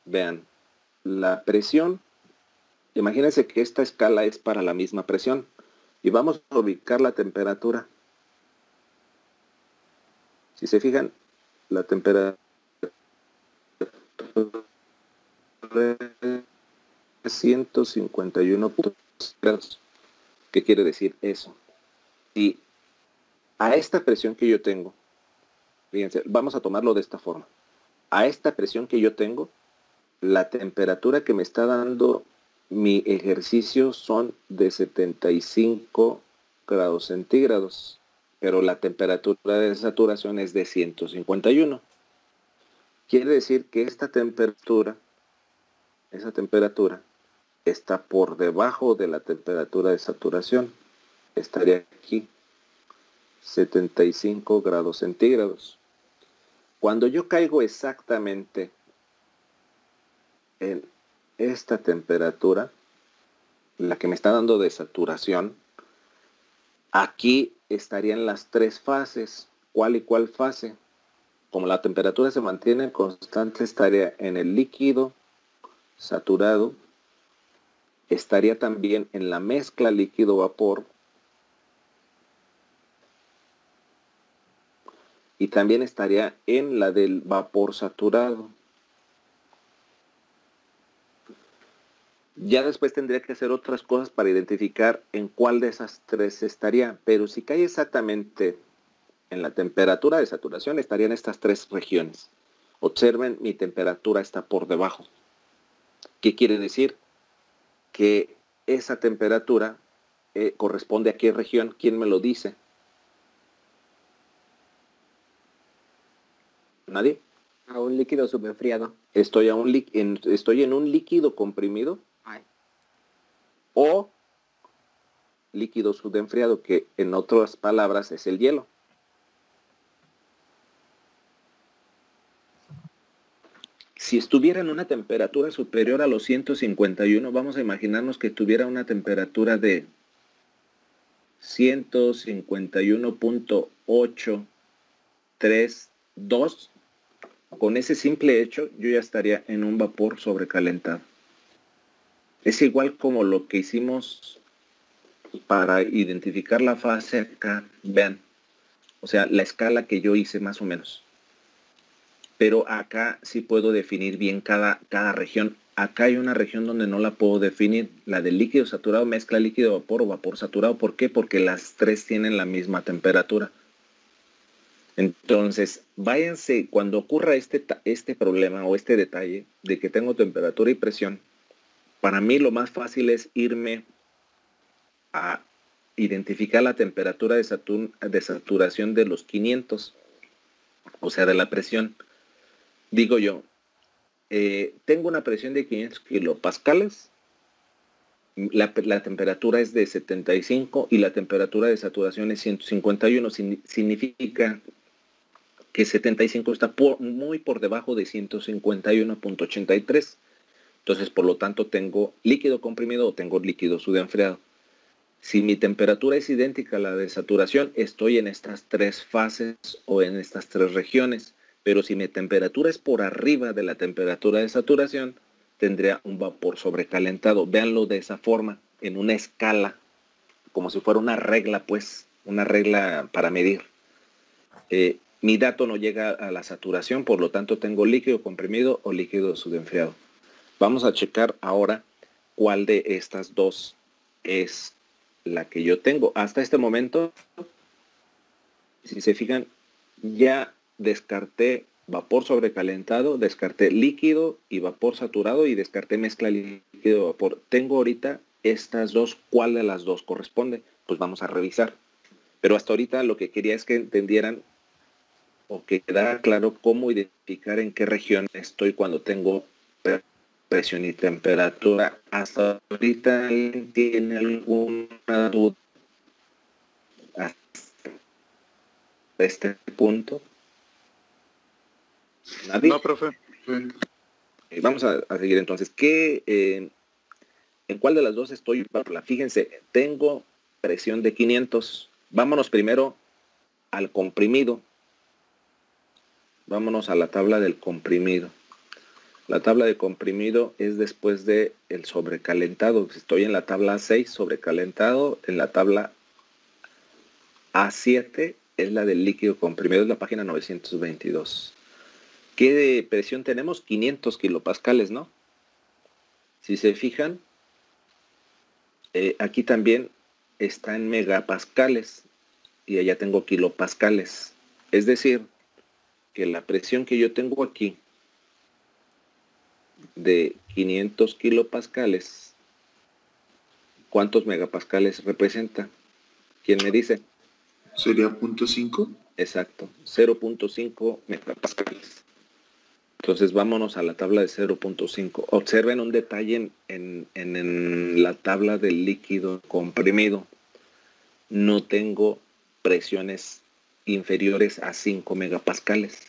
Vean, la presión. Imagínense que esta escala es para la misma presión. Y vamos a ubicar la temperatura. Si se fijan, la temperatura es 151 grados. ¿Qué quiere decir eso? Si a esta presión que yo tengo, fíjense, vamos a tomarlo de esta forma. A esta presión que yo tengo, la temperatura que me está dando mi ejercicio son de 75 grados centígrados, pero la temperatura de saturación es de 151. Quiere decir que esa temperatura está por debajo de la temperatura de saturación. Estaría aquí, 75 grados centígrados. Cuando yo caigo exactamente en esta temperatura, la que me está dando de saturación, aquí estarían las tres fases. ¿Cuál y cuál fase? Como la temperatura se mantiene constante, estaría en el líquido saturado, estaría también en la mezcla líquido-vapor y también estaría en la del vapor saturado. Ya después tendría que hacer otras cosas para identificar en cuál de esas tres estaría, pero si cae exactamente en la temperatura de saturación, estarían estas tres regiones. Observen, mi temperatura está por debajo. ¿Qué quiere decir? Que esa temperatura corresponde a qué región. ¿Quién me lo dice? ¿Nadie? A un líquido subenfriado. Estoy en un líquido comprimido. Ay. O líquido subenfriado, que en otras palabras es el hielo. Si estuviera en una temperatura superior a los 151, vamos a imaginarnos que tuviera una temperatura de 151.832. Con ese simple hecho, yo ya estaría en un vapor sobrecalentado. Es igual como lo que hicimos para identificar la fase acá. Vean, o sea, la escala que yo hice más o menos. Pero acá sí puedo definir bien cada región. Acá hay una región donde no la puedo definir, la del líquido saturado, mezcla líquido-vapor o vapor saturado. ¿Por qué? Porque las tres tienen la misma temperatura. Entonces, váyanse, cuando ocurra este problema o este detalle de que tengo temperatura y presión, para mí lo más fácil es irme a identificar la temperatura de saturación de los 500, o sea, de la presión. Digo yo, tengo una presión de 500 kilopascales, la temperatura es de 75 y la temperatura de saturación es 151. Significa que 75 está muy por debajo de 151.83. Entonces, por lo tanto, tengo líquido comprimido o tengo líquido subenfriado. Si mi temperatura es idéntica a la de saturación, estoy en estas tres fases o en estas tres regiones. Pero si mi temperatura es por arriba de la temperatura de saturación, tendría un vapor sobrecalentado. Véanlo de esa forma, en una escala, como si fuera una regla, pues, una regla para medir. Mi dato no llega a la saturación, por lo tanto tengo líquido comprimido o líquido subenfriado. Vamos a checar ahora cuál de estas dos es la que yo tengo. Hasta este momento, si se fijan, ya descarté vapor sobrecalentado, descarté líquido y vapor saturado y descarté mezcla líquido-vapor. Tengo ahorita estas dos. ¿Cuál de las dos corresponde? Pues vamos a revisar. Pero hasta ahorita lo que quería es que entendieran o que quedara claro cómo identificar en qué región estoy cuando tengo presión y temperatura. Hasta ahorita, ¿alguien tiene alguna duda hasta este punto? ¿Nadie? No, profe. Vamos a seguir entonces. ¿En cuál de las dos estoy? Fíjense, tengo presión de 500. Vámonos primero al comprimido. Vámonos a la tabla del comprimido. La tabla de comprimido es después de el sobrecalentado. Estoy en la tabla A6 sobrecalentado, en la tabla A7 es la del líquido comprimido, es la página 922. ¿Qué de presión tenemos? 500 kilopascales, ¿no? Si se fijan, aquí también está en megapascales y allá tengo kilopascales. Es decir, que la presión que yo tengo aquí de 500 kilopascales, ¿cuántos megapascales representa? ¿Quién me dice? ¿Sería 0.5? Exacto, 0.5 megapascales. Entonces vámonos a la tabla de 0.5. Observen un detalle en la tabla del líquido comprimido. No tengo presiones inferiores a 5 megapascales.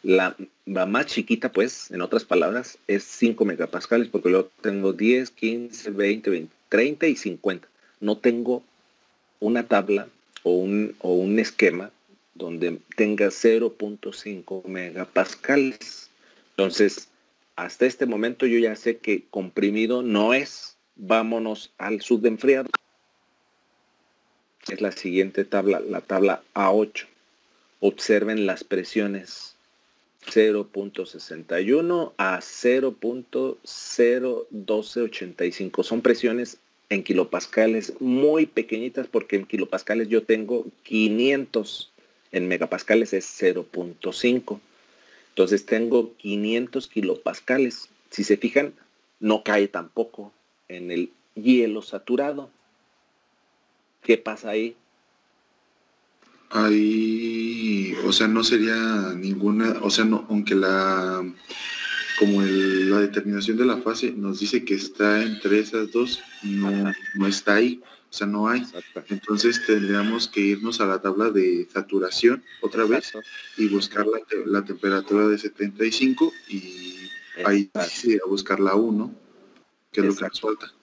La más chiquita, pues, en otras palabras, es 5 megapascales porque luego tengo 10, 15, 20, 30 y 50. No tengo una tabla o un esquema donde tenga 0.5 megapascales. Entonces, hasta este momento yo ya sé que comprimido no es. Vámonos al subenfriado. Es la siguiente tabla, la tabla A8. Observen las presiones. 0.61 a 0.01285. Son presiones en kilopascales muy pequeñitas porque en kilopascales yo tengo 500. En megapascales es 0.5. Entonces tengo 500 kilopascales. Si se fijan, no cae tampoco en el hielo saturado. ¿Qué pasa ahí? Ahí, o sea, no sería ninguna, o sea, no, aunque la determinación de la fase nos dice que está entre esas dos, no está ahí, o sea, no hay. Exacto. Entonces tendríamos que irnos a la tabla de saturación otra vez y buscar la temperatura de 75 y ahí sí a buscar la 1, que es lo que nos falta.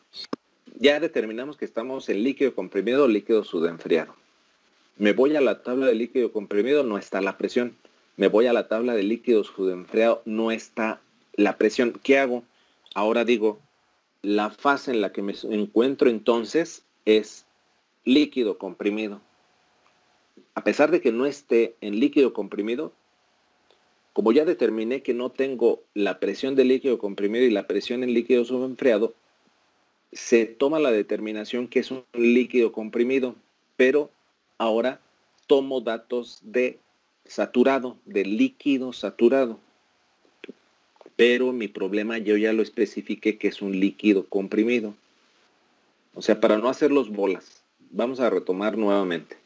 Ya determinamos que estamos en líquido comprimido o líquido subenfriado. Me voy a la tabla de líquido comprimido, no está la presión. Me voy a la tabla de líquido subenfriado, no está la presión. ¿Qué hago? Ahora digo, la fase en la que me encuentro entonces es líquido comprimido. A pesar de que no esté en líquido comprimido, como ya determiné que no tengo la presión de líquido comprimido y la presión en líquido subenfriado, se toma la determinación que es un líquido comprimido, pero ahora tomo datos de saturado, de líquido saturado. Pero mi problema yo ya lo especifiqué que es un líquido comprimido. O sea, para no hacerlos bolas, vamos a retomar nuevamente.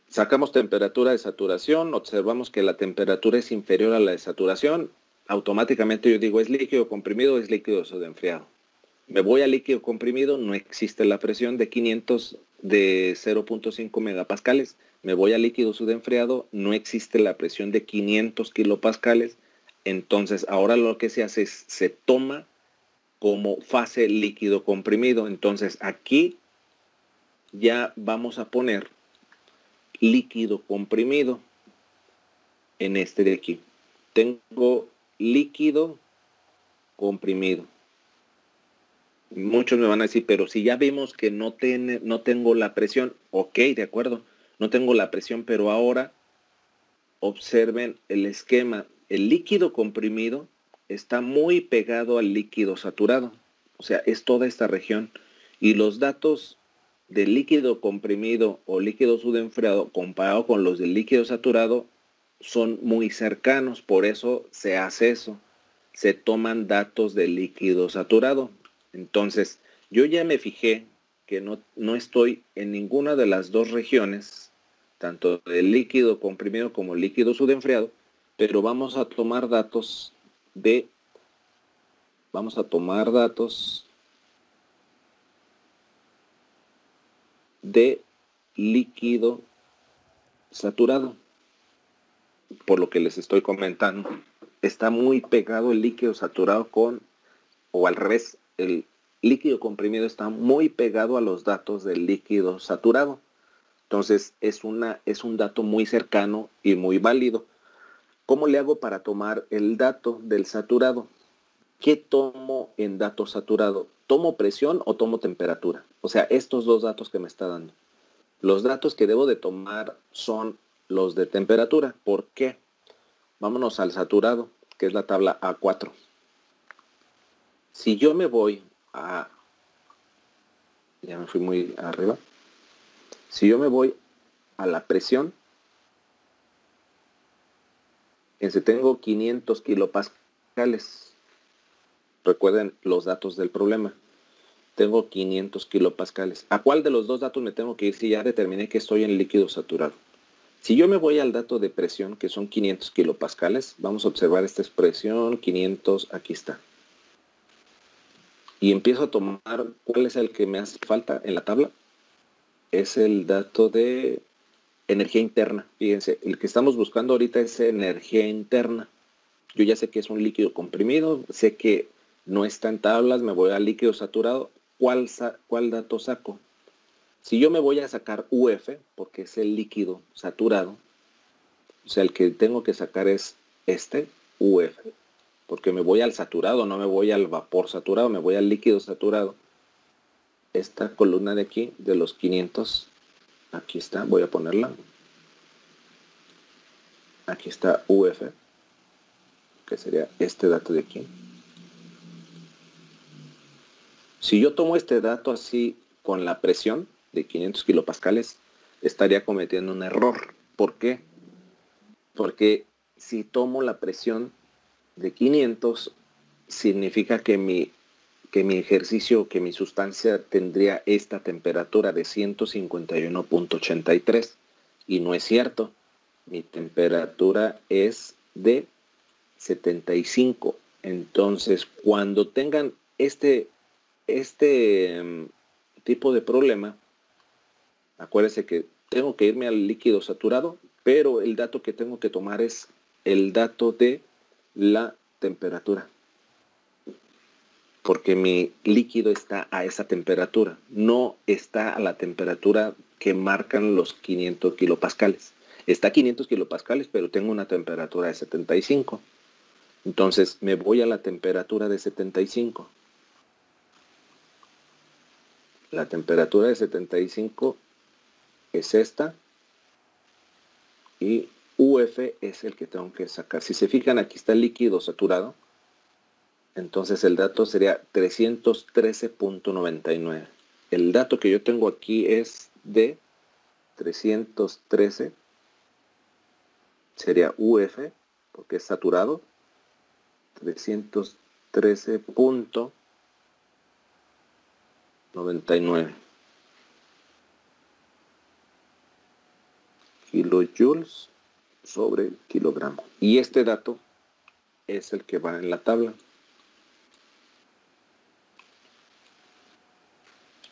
Sacamos temperatura de saturación, observamos que la temperatura es inferior a la de saturación. Automáticamente yo digo, ¿es líquido comprimido o es líquido subenfriado? Me voy a líquido comprimido, no existe la presión de 500 de 0.5 megapascales. Me voy a líquido subenfriado, no existe la presión de 500 kilopascales. Entonces ahora lo que se hace es, se toma como fase líquido comprimido. Entonces aquí ya vamos a poner líquido comprimido en este de aquí. Tengo líquido comprimido. Muchos me van a decir, pero si ya vimos que no tengo la presión, ok, de acuerdo, no tengo la presión, pero ahora observen el esquema. El líquido comprimido está muy pegado al líquido saturado, o sea, es toda esta región. Y los datos del líquido comprimido o líquido subenfriado comparado con los del líquido saturado son muy cercanos, por eso se hace eso. Se toman datos del líquido saturado. Entonces, yo ya me fijé que no estoy en ninguna de las dos regiones, tanto del líquido comprimido como líquido subenfriado, pero vamos a tomar datos de líquido saturado. Por lo que les estoy comentando, está muy pegado el líquido saturado o al revés, el líquido comprimido está muy pegado a los datos del líquido saturado. Entonces es un dato muy cercano y muy válido. ¿cómo le hago para tomar el dato del saturado? ¿Qué tomo en dato saturado? ¿Tomo presión o tomo temperatura? O sea, estos dos datos que me está dando. Los datos que debo de tomar son los de temperatura. ¿Por qué? Vámonos al saturado, que es la tabla A4. Si yo me voy a... Ya me fui muy arriba. Si yo me voy a la presión, fíjense, tengo 500 kilopascales. Recuerden los datos del problema. Tengo 500 kilopascales. ¿A cuál de los dos datos me tengo que ir si ya determiné que estoy en líquido saturado? Si yo me voy al dato de presión, que son 500 kilopascales, vamos a observar esta expresión, 500, aquí está. Y empiezo a tomar, ¿cuál es el que me hace falta en la tabla? Es el dato de energía interna. Fíjense, el que estamos buscando ahorita es energía interna. Yo ya sé que es un líquido comprimido, sé que no está en tablas, me voy al líquido saturado. ¿Cuál dato saco? Si yo me voy a sacar UF, porque es el líquido saturado, o sea, el que tengo que sacar es este, UF, porque me voy al saturado, no me voy al vapor saturado, me voy al líquido saturado. Esta columna de aquí, de los 500, aquí está, voy a ponerla. Aquí está UF, que sería este dato de aquí. Si yo tomo este dato así con la presión de 500 kilopascales, estaría cometiendo un error. ¿Por qué? Porque si tomo la presión de 500, significa que mi ejercicio, que mi sustancia tendría esta temperatura de 151.83. Y no es cierto. Mi temperatura es de 75. Entonces, cuando tengan este tipo de problema, acuérdense que tengo que irme al líquido saturado, pero el dato que tengo que tomar es el dato de la temperatura. Porque mi líquido está a esa temperatura, no está a la temperatura que marcan los 500 kilopascales. Está a 500 kilopascales, pero tengo una temperatura de 75. Entonces me voy a la temperatura de 75. La temperatura de 75 es esta. Y UF es el que tengo que sacar. Si se fijan, aquí está el líquido saturado. Entonces el dato sería 313.99. El dato que yo tengo aquí es de 313. Sería UF, porque es saturado. 313.99 kilojoules sobre kilogramo. Y este dato es el que va en la tabla.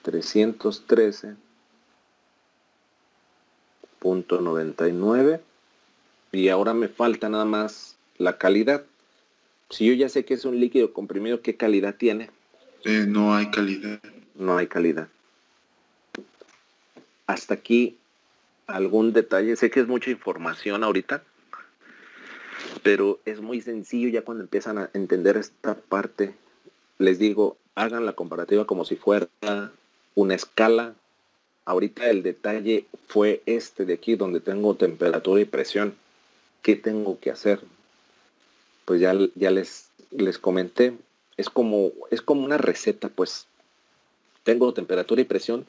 313.99. Y ahora me falta nada más la calidad. Si yo ya sé que es un líquido comprimido, ¿qué calidad tiene? No hay calidad. No hay calidad. Hasta aquí algún detalle. Sé que es mucha información ahorita, pero es muy sencillo ya cuando empiezan a entender esta parte. Les digo, hagan la comparativa como si fuera una escala. Ahorita el detalle fue este de aquí, donde tengo temperatura y presión. ¿Qué tengo que hacer? Pues ya les comenté. Es como una receta, pues. Tengo temperatura y presión.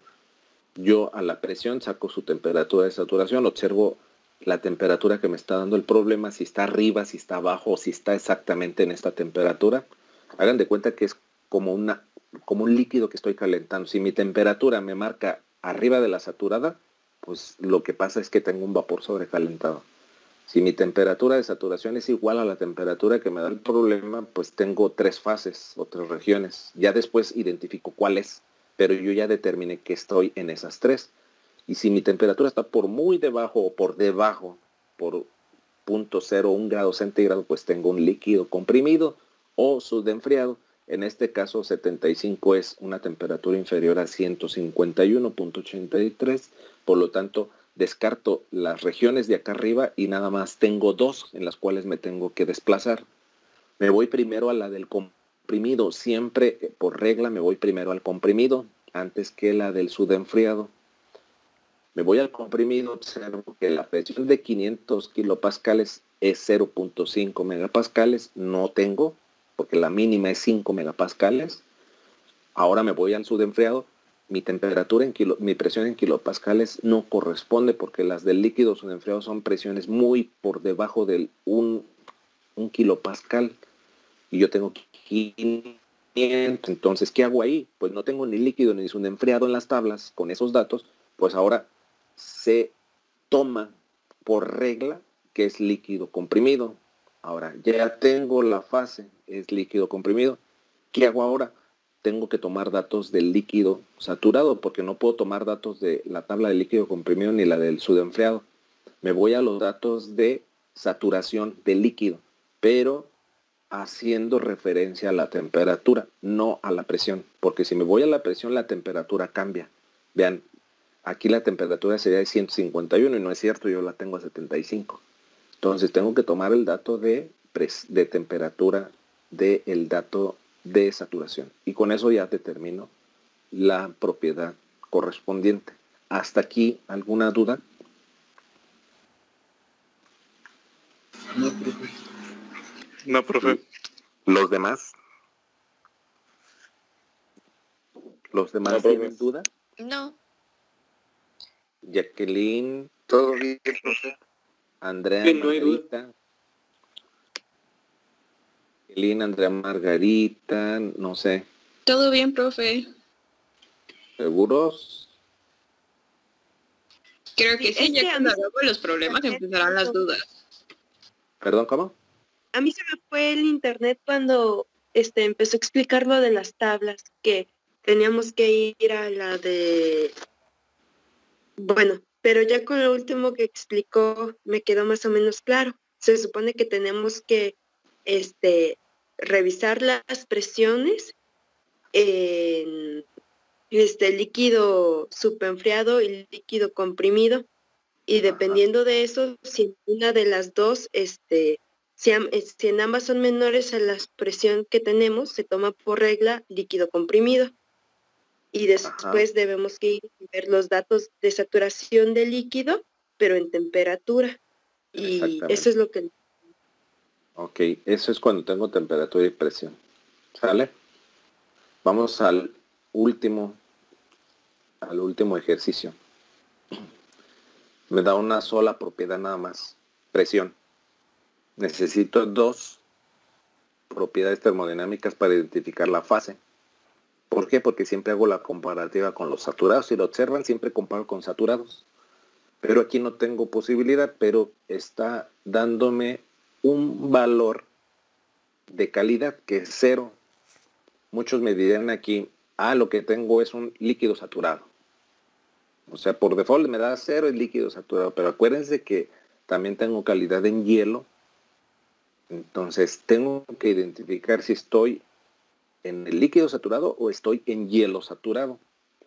Yo a la presión saco su temperatura de saturación, observo la temperatura que me está dando el problema, si está arriba, si está abajo, o si está exactamente en esta temperatura. Hagan de cuenta que es como un líquido que estoy calentando. Si mi temperatura me marca arriba de la saturada, pues lo que pasa es que tengo un vapor sobrecalentado. Si mi temperatura de saturación es igual a la temperatura que me da el problema, pues tengo 3 fases o 3 regiones. Ya después identifico cuál es, pero yo ya determiné que estoy en esas 3. Y si mi temperatura está por muy debajo o por debajo, por 0.01 grados centígrados, pues tengo un líquido comprimido o subdenfriado. En este caso 75 es una temperatura inferior a 151.83, por lo tanto descarto las regiones de acá arriba y nada más tengo 2 en las cuales me tengo que desplazar. Me voy primero a la del comprimido. Siempre por regla me voy primero al comprimido antes que la del subenfriado. Me voy al comprimido, observo que la presión de 500 kilopascales es 0.5 megapascales. No tengo, porque la mínima es 5 megapascales. Ahora me voy al subenfriado. Mi temperatura mi presión en kilopascales no corresponde porque las del líquido subenfriado son presiones muy por debajo del 1 kilopascal. Y yo tengo 500. Entonces, ¿qué hago ahí? Pues no tengo ni líquido ni subenfriado en las tablas con esos datos. Pues ahora se toma por regla que es líquido comprimido. Ahora, ya tengo la fase, es líquido comprimido. ¿Qué hago ahora? Tengo que tomar datos del líquido saturado, porque no puedo tomar datos de la tabla de líquido comprimido ni la del subenfriado. Me voy a los datos de saturación del líquido, pero haciendo referencia a la temperatura, no a la presión, porque si me voy a la presión, la temperatura cambia. Vean, aquí la temperatura sería de 151 y no es cierto, yo la tengo a 75. Entonces tengo que tomar el dato de temperatura del dato de saturación. Y con eso ya determino la propiedad correspondiente. ¿Hasta aquí alguna duda? No, profe. No, profe. ¿Los demás? ¿Los demás No, tienen duda? No. Jacqueline. Todo bien, profe. Andrea, Sí, no hay duda. Margarita. Jacqueline, Andrea, Margarita, no sé. Todo bien, profe. ¿Seguros? Creo que sí, ya cuando acabo los problemas empezarán las dudas. ¿Perdón, cómo? A mí se me fue el internet cuando empezó a explicar lo de las tablas, que teníamos que ir a la de... Bueno, pero ya con lo último que explicó me quedó más o menos claro. Se supone que tenemos que revisar las presiones en líquido superenfriado y líquido comprimido, y dependiendo de eso, si en una de las dos, si en ambas son menores a la presión que tenemos, se toma por regla líquido comprimido. Y después debemos que ir a ver los datos de saturación del líquido, pero en temperatura. Y eso es lo que... Ok, eso es cuando tengo temperatura y presión. ¿Sale? Vamos al último ejercicio. Me da una sola propiedad nada más. Presión. Necesito 2 propiedades termodinámicas para identificar la fase. ¿Por qué? Porque siempre hago la comparativa con los saturados. Si lo observan, siempre comparo con saturados. Pero aquí no tengo posibilidad, pero está dándome un valor de calidad que es 0. Muchos me dirán aquí, lo que tengo es un líquido saturado. O sea, por default me da 0 el líquido saturado, pero acuérdense que también tengo calidad en hielo. Entonces tengo que identificar si estoy en el líquido saturado o estoy en hielo saturado.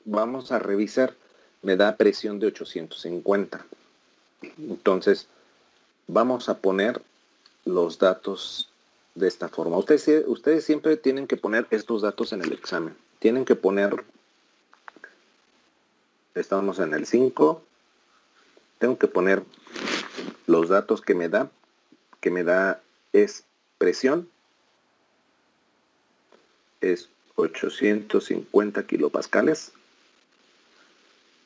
Vamos a revisar. Me da presión de 850. Entonces vamos a poner los datos de esta forma. Ustedes siempre tienen que poner estos datos en el examen. Tienen que poner, estamos en el 5, tengo que poner los datos que me da es presión, es 850 kilopascales,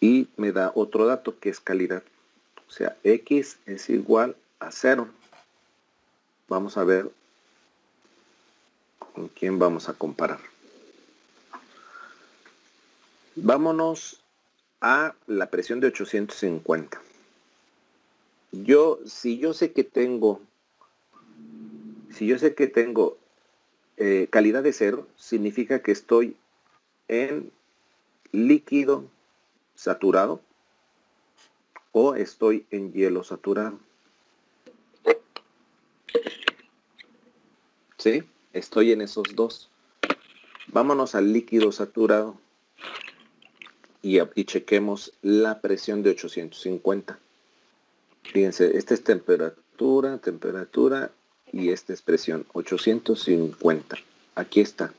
y me da otro dato que es calidad. O sea, X es igual a 0. Vamos a ver con quién vamos a comparar. Vámonos a la presión de 850. Si yo sé que tengo calidad de 0, significa que estoy en líquido saturado o estoy en hielo saturado. ¿Sí? Estoy en esos dos. Vámonos al líquido saturado. y chequemos la presión de 850. Fíjense, esta es temperatura, y esta es presión, 850. Aquí está.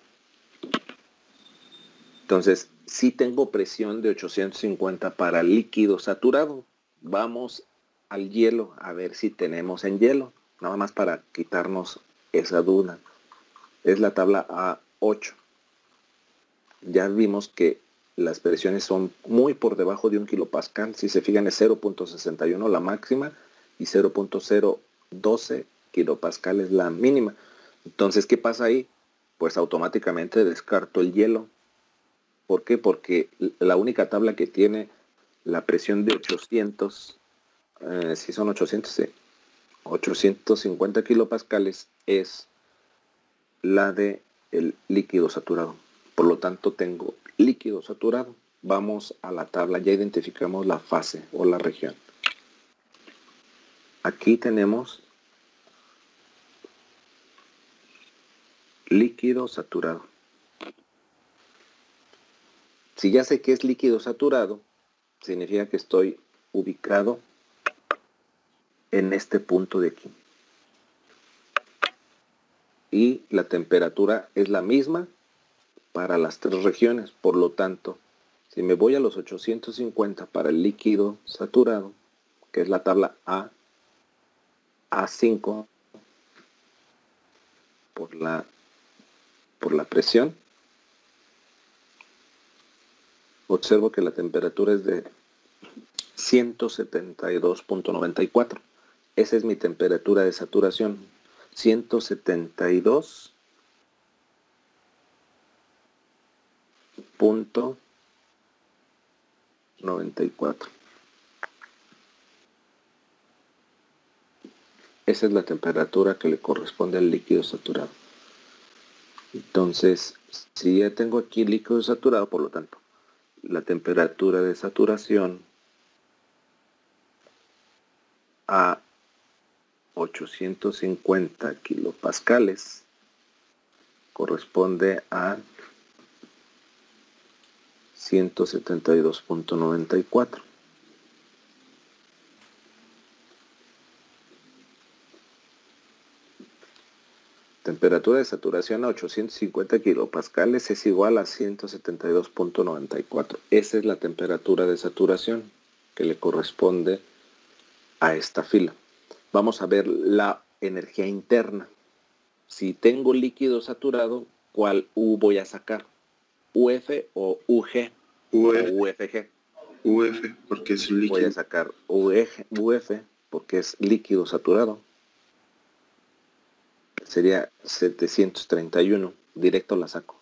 Entonces, sí tengo presión de 850 para líquido saturado. Vamos al hielo a ver si tenemos en hielo. Nada más para quitarnos esa duda. Es la tabla A8. Ya vimos que las presiones son muy por debajo de 1 kilopascal. Si se fijan es 0.61 la máxima y 0.012 kilopascal es la mínima. Entonces, ¿qué pasa ahí? Pues automáticamente descarto el hielo. ¿Por qué? Porque la única tabla que tiene la presión de 800, si son 800, sí, 850 kilopascales es la de el líquido saturado. Por lo tanto, tengo líquido saturado. Vamos a la tabla, ya identificamos la fase o la región. Aquí tenemos líquido saturado. Si ya sé que es líquido saturado, significa que estoy ubicado en este punto de aquí. Y la temperatura es la misma para las tres regiones. Por lo tanto, si me voy a los 850 para el líquido saturado, que es la tabla A5, por la presión, observo que la temperatura es de 172.94. Esa es mi temperatura de saturación. 172.94. Esa es la temperatura que le corresponde al líquido saturado. Entonces, si ya tengo aquí líquido saturado, por lo tanto, la temperatura de saturación a 850 kilopascales corresponde a 172.94. Temperatura de saturación a 850 kilopascales es igual a 172.94. Esa es la temperatura de saturación que le corresponde a esta fila. Vamos a ver la energía interna. Si tengo líquido saturado, ¿cuál U voy a sacar? ¿UF o UG? UFG. UF, porque es líquido. Voy a sacar UF porque es líquido saturado. Sería 731. Directo la saco.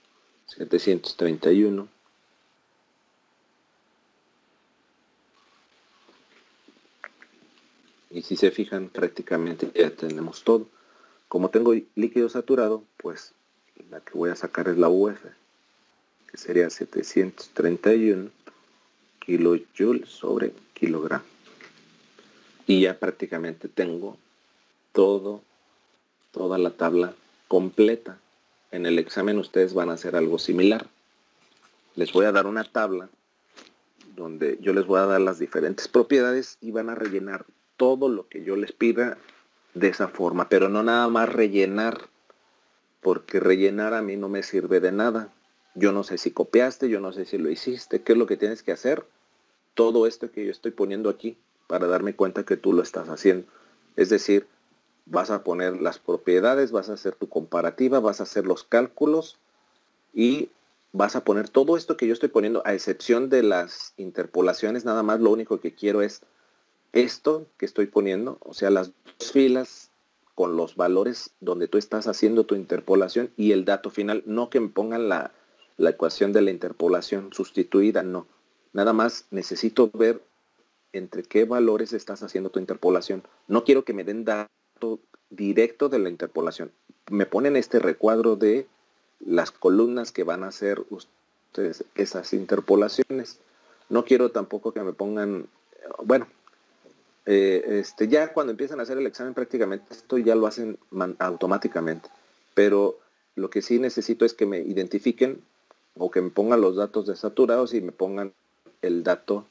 731. Y si se fijan, prácticamente ya tenemos todo. Como tengo líquido saturado, pues la que voy a sacar es la UF, que sería 731 kilojoules sobre kilogramo. Y ya prácticamente tengo toda la tabla completa. En el examen ustedes van a hacer algo similar. Les voy a dar una tabla donde yo les voy a dar las diferentes propiedades y van a rellenar todo lo que yo les pida de esa forma, pero no nada más rellenar, porque rellenar a mí no me sirve de nada. Yo no sé si copiaste, yo no sé si lo hiciste, qué es lo que tienes que hacer. Todo esto que yo estoy poniendo aquí para darme cuenta que tú lo estás haciendo. Es decir, vas a poner las propiedades, vas a hacer tu comparativa, vas a hacer los cálculos y vas a poner todo esto que yo estoy poniendo, a excepción de las interpolaciones. Nada más lo único que quiero es esto que estoy poniendo, o sea, las dos filas con los valores donde tú estás haciendo tu interpolación y el dato final. No que me pongan la ecuación de la interpolación sustituida, no. Nada más necesito ver entre qué valores estás haciendo tu interpolación. No quiero que me den dato directo de la interpolación. Me ponen este recuadro de las columnas que van a hacer ustedes esas interpolaciones. No quiero tampoco que me pongan, bueno, ya cuando empiezan a hacer el examen prácticamente esto ya lo hacen automáticamente, pero lo que sí necesito es que me identifiquen o que me pongan los datos de saturados y me pongan el dato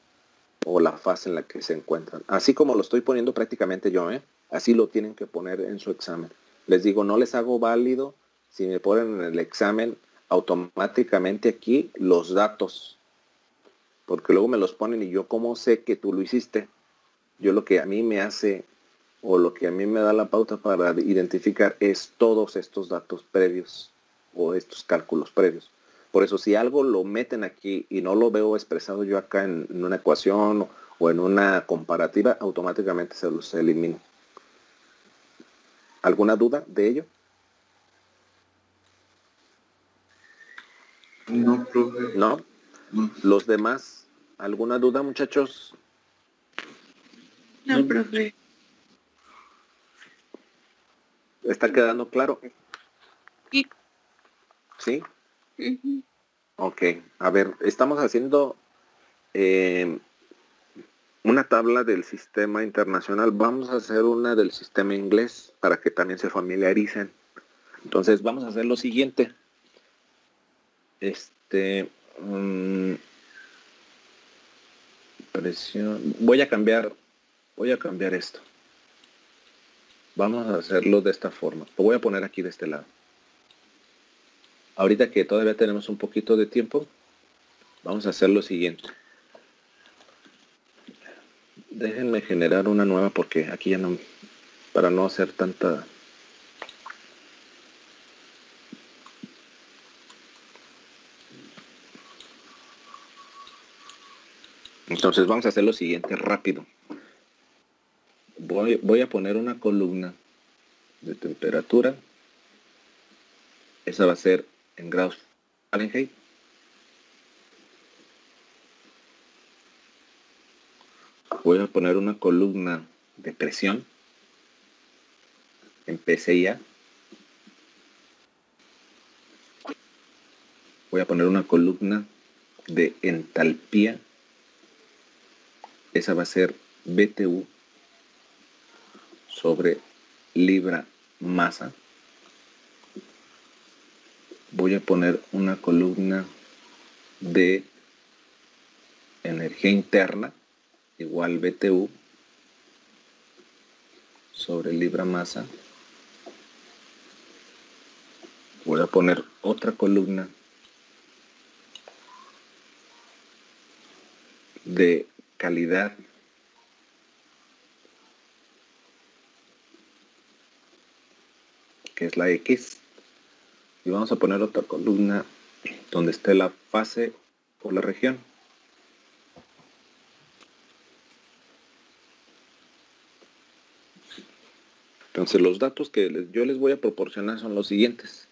o la fase en la que se encuentran. Así como lo estoy poniendo prácticamente yo, así lo tienen que poner en su examen. Les digo, no les hago válido si me ponen en el examen automáticamente aquí los datos, porque luego me los ponen y yo cómo sé que tú lo hiciste. Yo lo que a mí me hace o lo que a mí me da la pauta para identificar es todos estos datos previos o estos cálculos previos. Por eso si algo lo meten aquí y no lo veo expresado yo acá en una ecuación o en una comparativa, automáticamente se los elimino. ¿Alguna duda de ello? No, profe. ¿No? ¿Los demás? ¿Alguna duda, muchachos? No, profe. ¿Está quedando claro? Sí. ¿Sí? Ok. A ver, estamos haciendo una tabla del sistema internacional. Vamos a hacer una del sistema inglés para que también se familiaricen. Entonces vamos a hacer lo siguiente. Presión. Voy a cambiar esto. Vamos a hacerlo de esta forma. Lo voy a poner aquí de este lado. Ahorita que todavía tenemos un poquito de tiempo, vamos a hacer lo siguiente. Déjenme generar una nueva porque aquí ya no, para no hacer tanta... Entonces vamos a hacer lo siguiente rápido. Voy a poner una columna de temperatura. Esa va a ser en grados Fahrenheit. Voy a poner una columna de presión en PSI. Voy a poner una columna de entalpía. Esa va a ser BTU sobre libra masa. Voy a poner una columna de energía interna igual BTU sobre libra masa. Voy a poner otra columna de calidad que es la X, y vamos a poner otra columna donde esté la fase o la región. Entonces los datos que yo les voy a proporcionar son los siguientes.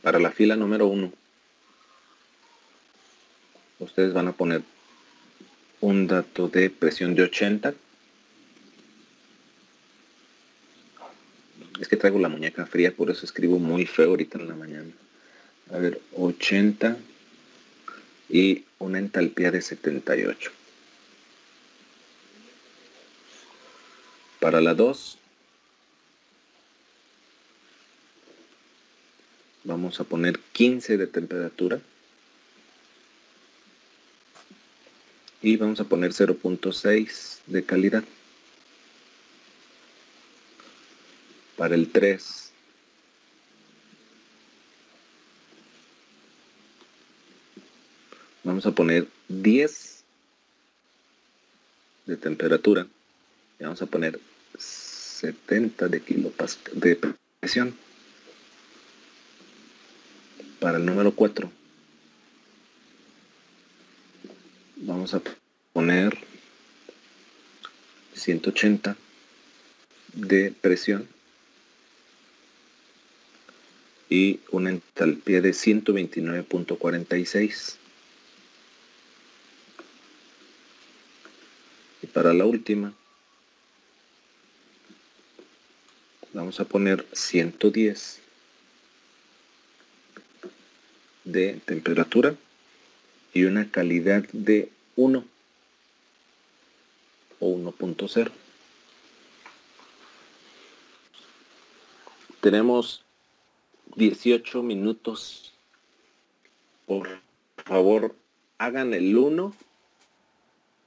Para la fila número 1, ustedes van a poner un dato de presión de 80. Es que traigo la muñeca fría, por eso escribo muy feo ahorita en la mañana. A ver, 80 y una entalpía de 78. Para la 2, vamos a poner 15 de temperatura. Y vamos a poner 0.6 de calidad. Para el 3, vamos a poner 10 de temperatura y vamos a poner 70 de kilopascal de presión. Para el número 4, vamos a poner 180 de presión y una entalpía de 129.46. Y para la última, vamos a poner 110 de temperatura y una calidad de 1 o 1.0. Tenemos 18 minutos por favor, hagan el 1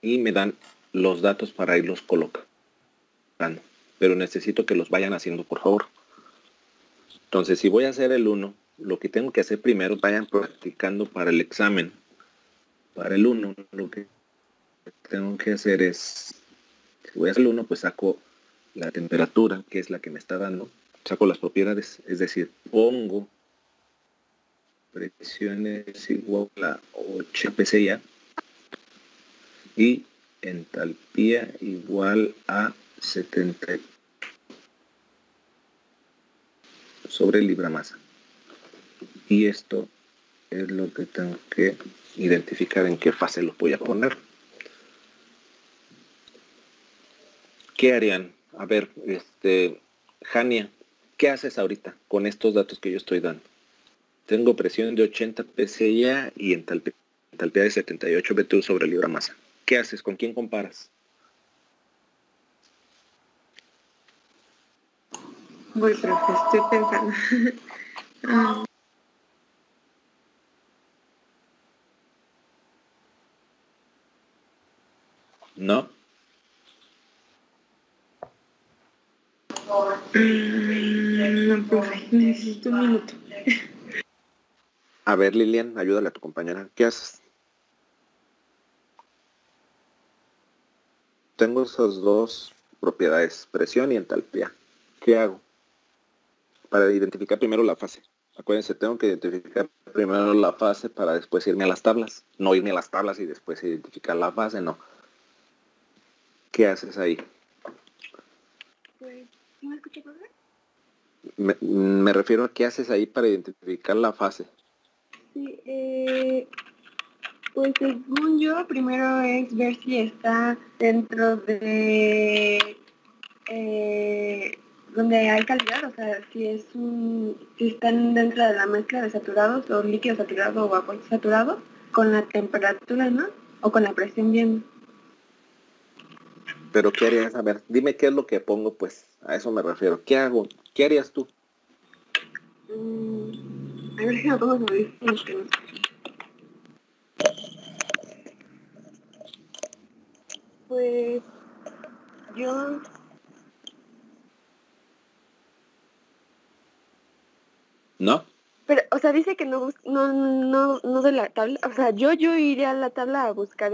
y me dan los datos para irlos colocando. Pero necesito que los vayan haciendo, por favor. Entonces, si voy a hacer el 1, lo que tengo que hacer primero, vayan practicando para el examen. Para el 1, lo que tengo que hacer es, si voy a hacer el 1, pues saco la temperatura, que es la que me está dando. Saco las propiedades, es decir, pongo presiones igual a 8 PSI y entalpía igual a 70 sobre libra masa. Y esto es lo que tengo que identificar en qué fase lo voy a poner. ¿Qué harían? A ver, Jania, ¿qué haces ahorita con estos datos que yo estoy dando? Tengo presión de 80 PSI y entalpía de 78 BTU sobre libra masa. ¿Qué haces? ¿Con quién comparas? Voy, profe, estoy pensando. ¿No? No, profe, necesito un minuto. A ver, Lilian, ayúdale a tu compañera. ¿Qué haces? Tengo esas dos propiedades, presión y entalpía. ¿Qué hago? Para identificar primero la fase. Acuérdense, tengo que identificar primero la fase para después irme a las tablas. No irme a las tablas y después identificar la fase, no. ¿Qué haces ahí? Pues, ¿sí me escuchas, profe? Me refiero a qué haces ahí para identificar la fase. Sí, pues según yo, primero es ver si está dentro de donde hay calidad, o sea, si están dentro de la mezcla de saturados o líquido saturado o vapor saturado, con la temperatura, ¿no? O con la presión bien. Pero ¿qué harías? A ver, dime qué es lo que pongo, pues, a eso me refiero. ¿Qué hago? ¿Qué harías tú? A ver si me pongo sobre esto, que no sé. Pues yo ¿No? pero, o sea, dice que no de la tabla, o sea, yo iría a la tabla a buscar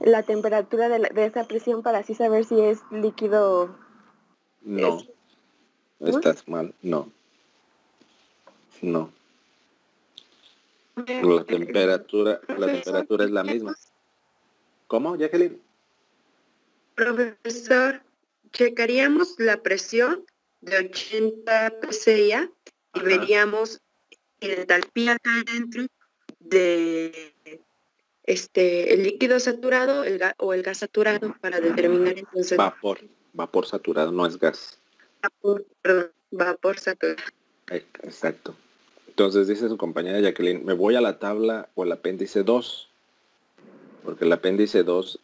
la temperatura de esa presión para así saber si es líquido. No. ¿No? Estás mal. No. No. La temperatura es la misma. ¿Cómo, Jacqueline? Profesor, checaríamos la presión de 80 PSI y veríamos la entalpía acá dentro de el líquido saturado o el gas saturado para determinar entonces Vapor saturado, no es gas. Vapor saturado. Exacto. Entonces dice su compañera Jacqueline, me voy a la tabla o el apéndice 2, porque el apéndice 2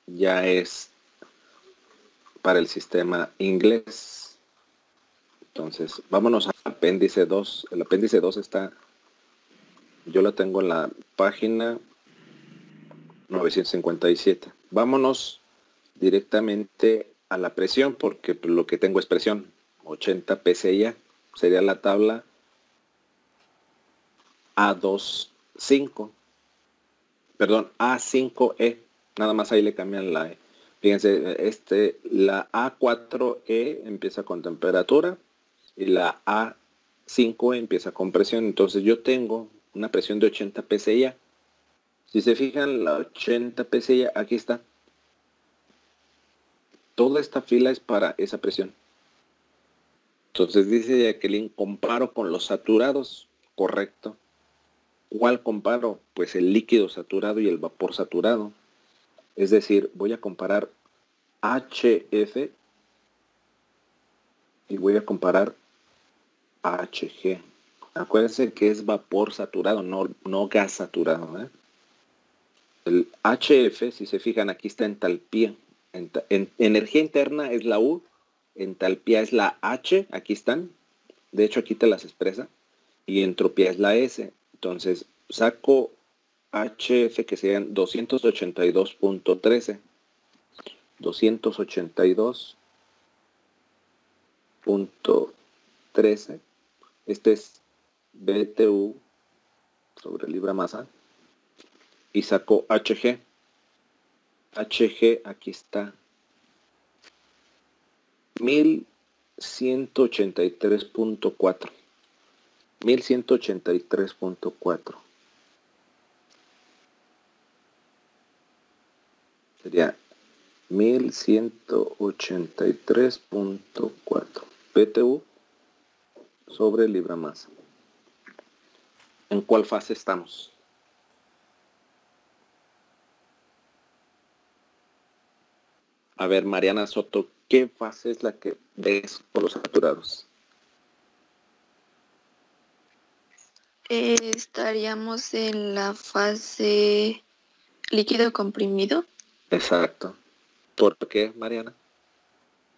ya es para el sistema inglés. Entonces, vámonos al apéndice 2. El apéndice 2 está, yo lo tengo en la página 957. Vámonos directamente a la presión, porque lo que tengo es presión. 80 PSI sería la tabla A25. Perdón, A5E. Nada más ahí le cambian la E. Fíjense, la A4E empieza con temperatura y la A5E empieza con presión. Entonces yo tengo una presión de 80 PSI. Si se fijan, la 80 PSI, aquí está. Toda esta fila es para esa presión. Entonces dice Jacqueline, comparo con los saturados. Correcto. ¿Cuál comparo? Pues el líquido saturado y el vapor saturado. Es decir, voy a comparar HF y voy a comparar HG. Acuérdense que es vapor saturado, no gas saturado, ¿eh? El HF, si se fijan, aquí está entalpía. Energía interna es la U, entalpía es la H, aquí están. De hecho, aquí te las expresa. Y entropía es la S. Entonces, saco HF que serían 282.13. 282.13. Este es BTU sobre libra masa. Y saco HG. HG aquí está. 1183.4. 1183.4. Sería 1183.4 BTU sobre libra masa. ¿En cuál fase estamos? A ver, Mariana Soto, ¿qué fase es la que ves por los saturados? Estaríamos en la fase líquido comprimido. Exacto. ¿Por qué, Mariana?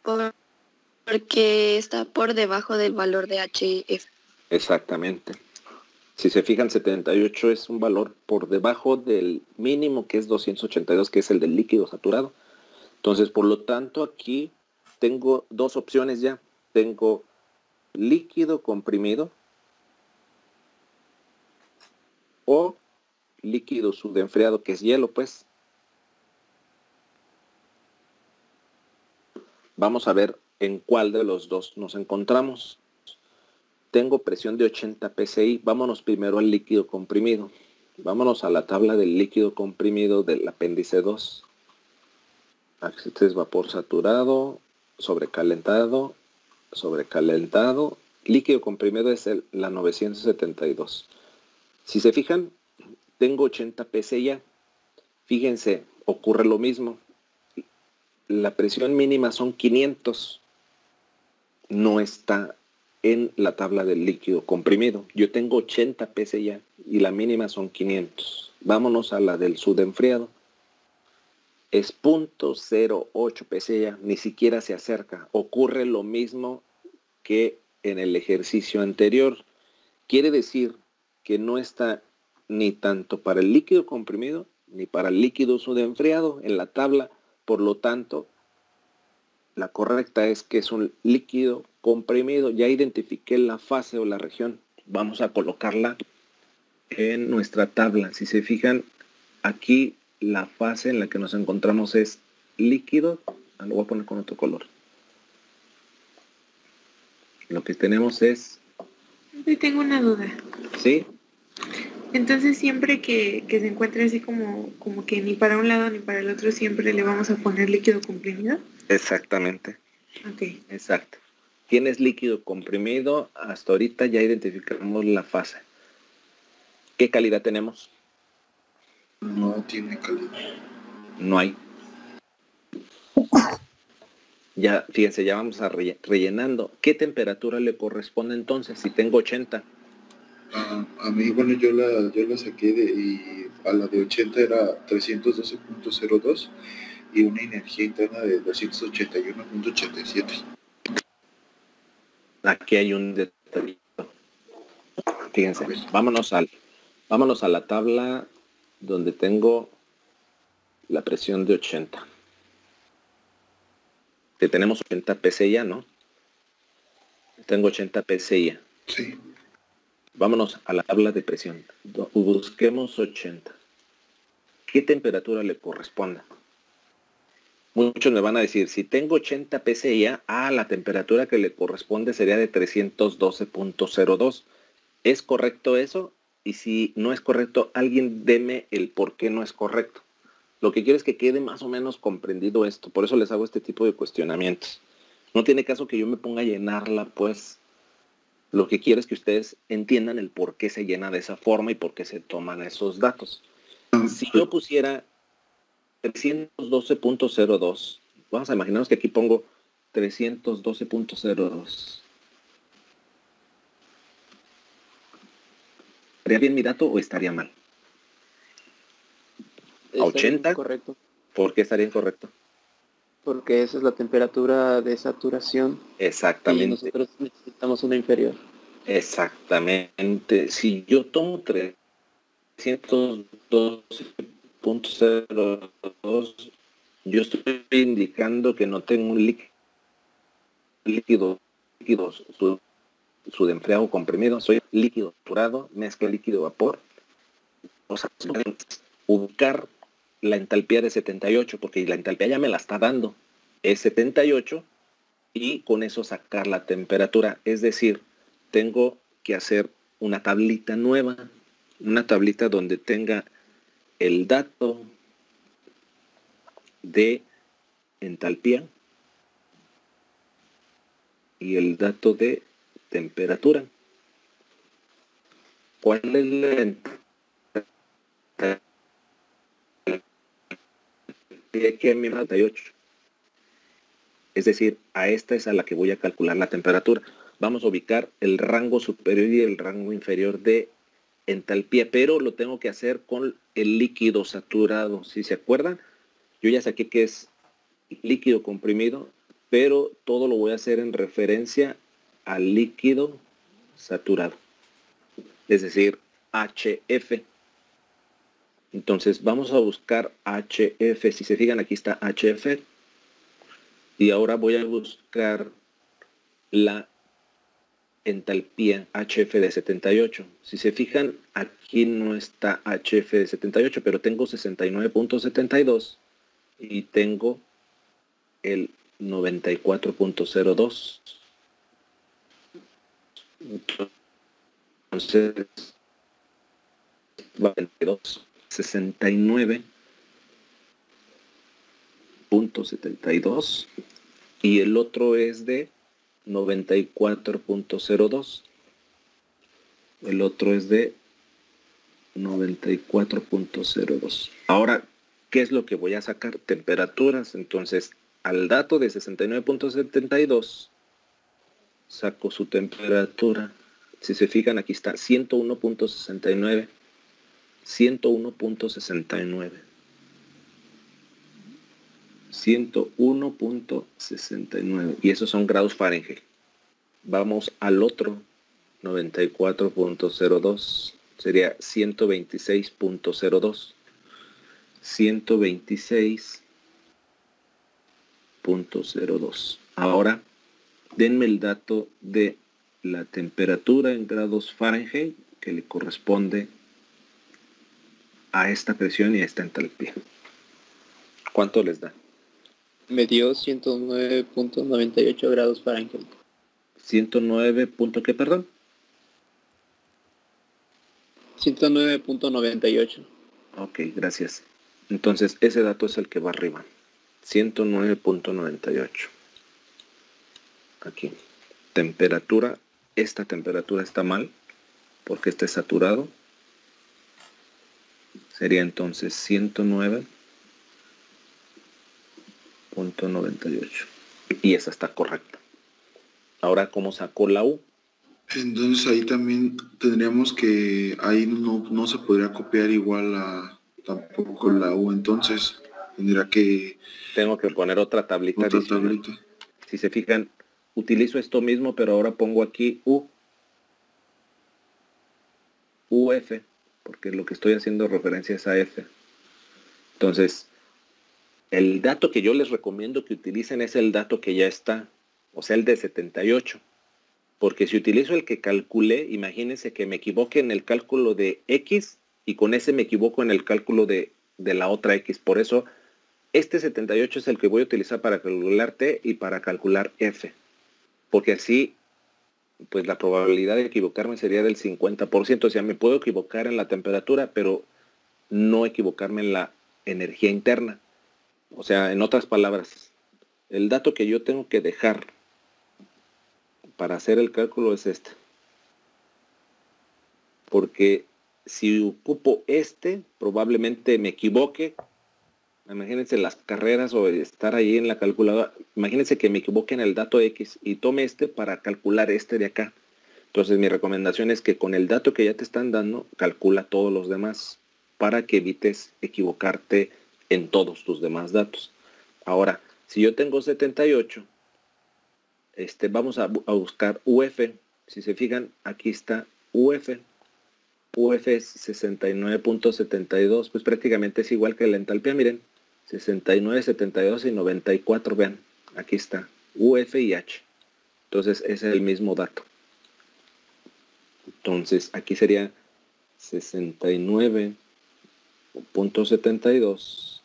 Porque está por debajo del valor de HF. Exactamente. Si se fijan, 78 es un valor por debajo del mínimo, que es 282, que es el del líquido saturado. Entonces, por lo tanto, aquí tengo dos opciones ya. Tengo líquido comprimido o líquido subenfriado, que es hielo, pues. Vamos a ver en cuál de los dos nos encontramos. Tengo presión de 80 psi. Vámonos primero al líquido comprimido. Vámonos a la tabla del líquido comprimido del apéndice 2. Este es vapor saturado, sobrecalentado, sobrecalentado. Líquido comprimido es la 972. Si se fijan, tengo 80 psi ya. Fíjense, ocurre lo mismo. La presión mínima son 500. No está en la tabla del líquido comprimido. Yo tengo 80 psi ya y la mínima son 500. Vámonos a la del subenfriado. Es 0.08 psi, ni siquiera se acerca. Ocurre lo mismo que en el ejercicio anterior. Quiere decir que no está ni tanto para el líquido comprimido ni para el líquido subenfriado en la tabla. Por lo tanto, la correcta es que es un líquido comprimido. Ya identifiqué la fase o la región. Vamos a colocarla en nuestra tabla. Si se fijan, aquí la fase en la que nos encontramos es líquido. Lo voy a poner con otro color. Lo que tenemos es... Yo tengo una duda. ¿Sí? Entonces siempre que se encuentre así como que ni para un lado ni para el otro, siempre le vamos a poner líquido comprimido. Exactamente. Ok. Exacto. Tienes líquido comprimido. Hasta ahorita ya identificamos la fase. ¿Qué calidad tenemos? No tiene calidad. No hay. Ya, fíjense, ya vamos a rellenando. ¿Qué temperatura le corresponde entonces? Si tengo 80. A mí, bueno, yo la saqué y a la de 80 era 312.02 y una energía interna de 281.87. Aquí hay un detallito. Fíjense, vámonos a la tabla donde tengo la presión de 80. Que tenemos 80 psi ya, ¿no? Tengo 80 psi ya. Sí. Vámonos a la tabla de presión. Busquemos 80. ¿Qué temperatura le corresponde? Muchos me van a decir, si tengo 80 psi ya, la temperatura que le corresponde sería de 312.02. ¿Es correcto eso? Y si no es correcto, alguien deme el por qué no es correcto. Lo que quiero es que quede más o menos comprendido esto. Por eso les hago este tipo de cuestionamientos. No tiene caso que yo me ponga a llenarla, pues. Lo que quiero es que ustedes entiendan el por qué se llena de esa forma y por qué se toman esos datos. Si yo pusiera 312.02, vamos a imaginarnos que aquí pongo 312.02. ¿Estaría bien mi dato o estaría mal? ¿A 80? Correcto. ¿Por qué estaría incorrecto? Porque esa es la temperatura de saturación. Exactamente. Y nosotros necesitamos una inferior. Exactamente. Si yo tomo 312.02, yo estoy indicando que no tengo un líquido su de enfriado comprimido, soy líquido saturado, mezcla líquido vapor. O sea, ubicar la entalpía de 78, porque la entalpía ya me la está dando, es 78, y con eso sacar la temperatura. Es decir, tengo que hacer una tablita nueva, una tablita donde tenga el dato de entalpía y el dato de temperatura. ¿Cuál es la entalpía que a mi 98? Es decir, a esta es a la que voy a calcular la temperatura. Vamos a ubicar el rango superior y el rango inferior de entalpía, pero lo tengo que hacer con el líquido saturado. Si se acuerdan, yo ya saqué que es líquido comprimido, pero todo lo voy a hacer en referencia al líquido saturado, es decir, HF. Entonces vamos a buscar HF. Si se fijan, aquí está HF. Y ahora voy a buscar la entalpía HF de 78. Si se fijan, aquí no está HF de 78, pero tengo 69.72 y tengo el 94.02. Entonces, 69.72 y el otro es de 94.02. El otro es de 94.02. Ahora, ¿qué es lo que voy a sacar? Temperaturas. Entonces, al dato de 69.72 saco su temperatura. Si se fijan, aquí está 101.69. 101.69. 101.69. Y esos son grados Fahrenheit. Vamos al otro. 94.02. Sería 126.02. 126.02. Ahora, denme el dato de la temperatura en grados Fahrenheit que le corresponde a esta presión y a esta entalpía. ¿Cuánto les da? Me dio 109.98 grados Fahrenheit. 109. ¿Qué, perdón? 109.98. Ok, gracias. Entonces, ese dato es el que va arriba. 109.98. Aquí. Temperatura. Esta temperatura está mal porque está saturado. Sería entonces 109.98. Y esa está correcta. Ahora, ¿cómo sacó la U? Entonces ahí también tendríamos que, ahí no se podría copiar igual a tampoco la U, entonces tendría que... Tengo que poner otra tablita adicional. Si se fijan, utilizo esto mismo, pero ahora pongo aquí UF, porque lo que estoy haciendo referencia es a F. Entonces, el dato que yo les recomiendo que utilicen es el dato que ya está, o sea, el de 78. Porque si utilizo el que calculé, imagínense que me equivoque en el cálculo de X y con ese me equivoco en el cálculo de la otra X. Por eso, este 78 es el que voy a utilizar para calcular T y para calcular F. Porque así, pues la probabilidad de equivocarme sería del 50%. O sea, me puedo equivocar en la temperatura, pero no equivocarme en la energía interna. O sea, en otras palabras, el dato que yo tengo que dejar para hacer el cálculo es este. Porque si ocupo este, probablemente me equivoque. Imagínense las carreras o estar ahí en la calculadora. Imagínense que me equivoque en el dato X y tome este para calcular este de acá. Entonces mi recomendación es que con el dato que ya te están dando, calcula todos los demás para que evites equivocarte en todos tus demás datos. Ahora, si yo tengo 78, vamos a buscar UF. Si se fijan, aquí está UF. UF es 69.72, pues prácticamente es igual que la entalpía, miren. 69, 72 y 94, vean. Aquí está, UF y H. Entonces, ese es el mismo dato. Entonces, aquí sería 69.72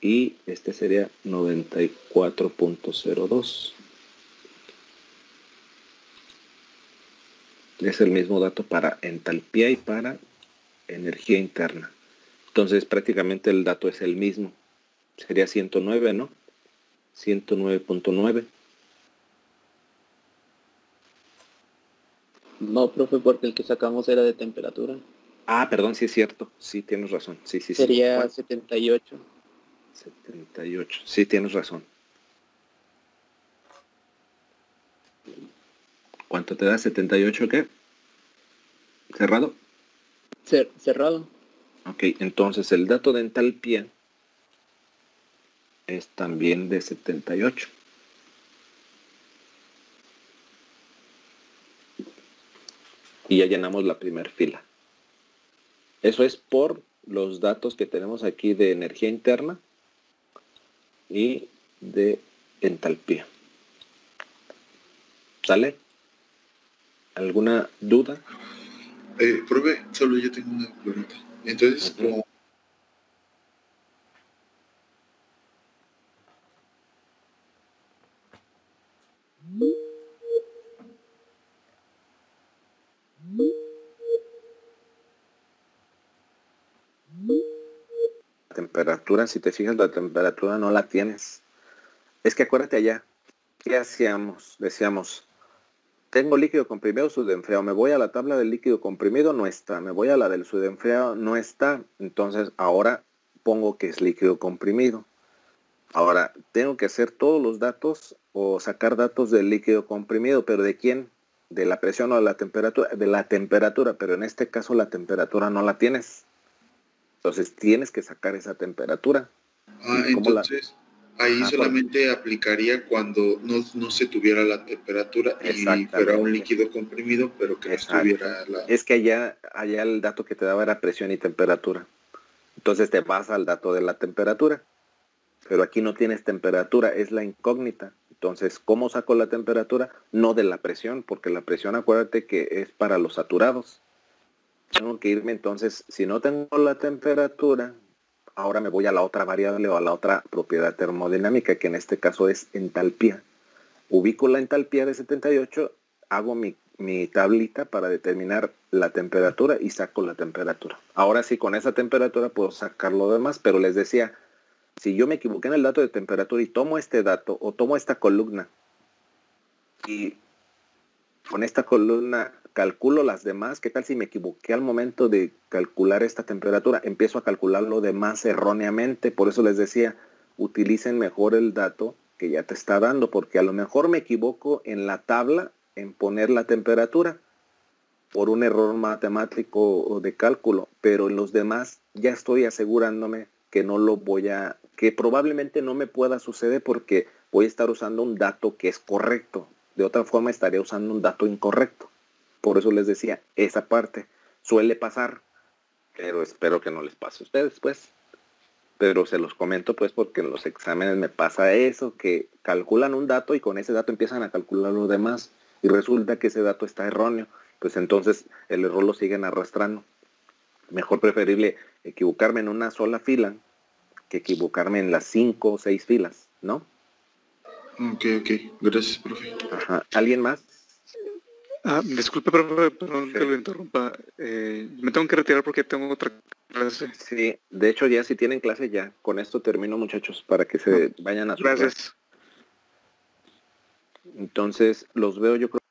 y este sería 94.02. Es el mismo dato para entalpía y para energía interna. Entonces, prácticamente el dato es el mismo. Sería 109, ¿no? 109.9. No, profe, porque el que sacamos era de temperatura. Ah, perdón, sí es cierto. Sí, tienes razón. Sí. Sería Bueno, 78. 78. Sí, tienes razón. ¿Cuánto te da? ¿78 qué? ¿Cerrado? Cerrado. Ok, entonces el dato de entalpía es también de 78. Y ya llenamos la primera fila. Eso es por los datos que tenemos aquí de energía interna y de entalpía. ¿Sale? ¿Alguna duda? Profe, solo yo tengo una pregunta. Entonces, como temperatura, si te fijas, la temperatura no la tienes. Es que acuérdate allá, ¿qué hacíamos? Decíamos, tengo líquido comprimido, subenfriado, me voy a la tabla del líquido comprimido, no está, me voy a la del subenfriado, no está, entonces ahora pongo que es líquido comprimido. Ahora, tengo que hacer todos los datos o sacar datos del líquido comprimido, pero ¿de quién? De la presión o de la temperatura, pero en este caso la temperatura no la tienes. Entonces tienes que sacar esa temperatura. entonces ahí solamente aplicaría cuando no se tuviera la temperatura y fuera un líquido comprimido, pero que no estuviera la... Es que allá el dato que te daba era presión y temperatura. Entonces te vas al dato de la temperatura. Pero aquí no tienes temperatura, es la incógnita. Entonces, ¿cómo saco la temperatura? No de la presión, porque la presión, acuérdate que es para los saturados. Tengo que irme entonces, si no tengo la temperatura, ahora me voy a la otra variable o a la otra propiedad termodinámica, que en este caso es entalpía. Ubico la entalpía de 78, hago mi tablita para determinar la temperatura y saco la temperatura. Ahora sí, con esa temperatura puedo sacar lo demás, pero les decía, si yo me equivoqué en el dato de temperatura y tomo este dato o tomo esta columna y con esta columna calculo las demás, ¿qué tal si me equivoqué al momento de calcular esta temperatura? Empiezo a calcular lo demás erróneamente, por eso les decía, utilicen mejor el dato que ya te está dando, porque a lo mejor me equivoco en la tabla en poner la temperatura por un error matemático o de cálculo, pero en los demás ya estoy asegurándome que no lo que probablemente no me pueda suceder porque voy a estar usando un dato que es correcto. De otra forma estaría usando un dato incorrecto. Por eso les decía, esa parte suele pasar, pero espero que no les pase a ustedes, pues. Pero se los comento, pues, porque en los exámenes me pasa eso, que calculan un dato y con ese dato empiezan a calcular lo demás y resulta que ese dato está erróneo. Pues entonces el error lo siguen arrastrando. Mejor preferible equivocarme en una sola fila que equivocarme en las 5 o 6 filas, ¿no? Ok. Gracias, profe. Ajá. ¿Alguien más? Disculpe, profe, perdón que lo interrumpa. Me tengo que retirar porque tengo otra clase. Sí, de hecho ya si tienen clase ya. Con esto termino, muchachos, para que se vayan a su clase. Gracias. Entonces los veo yo creo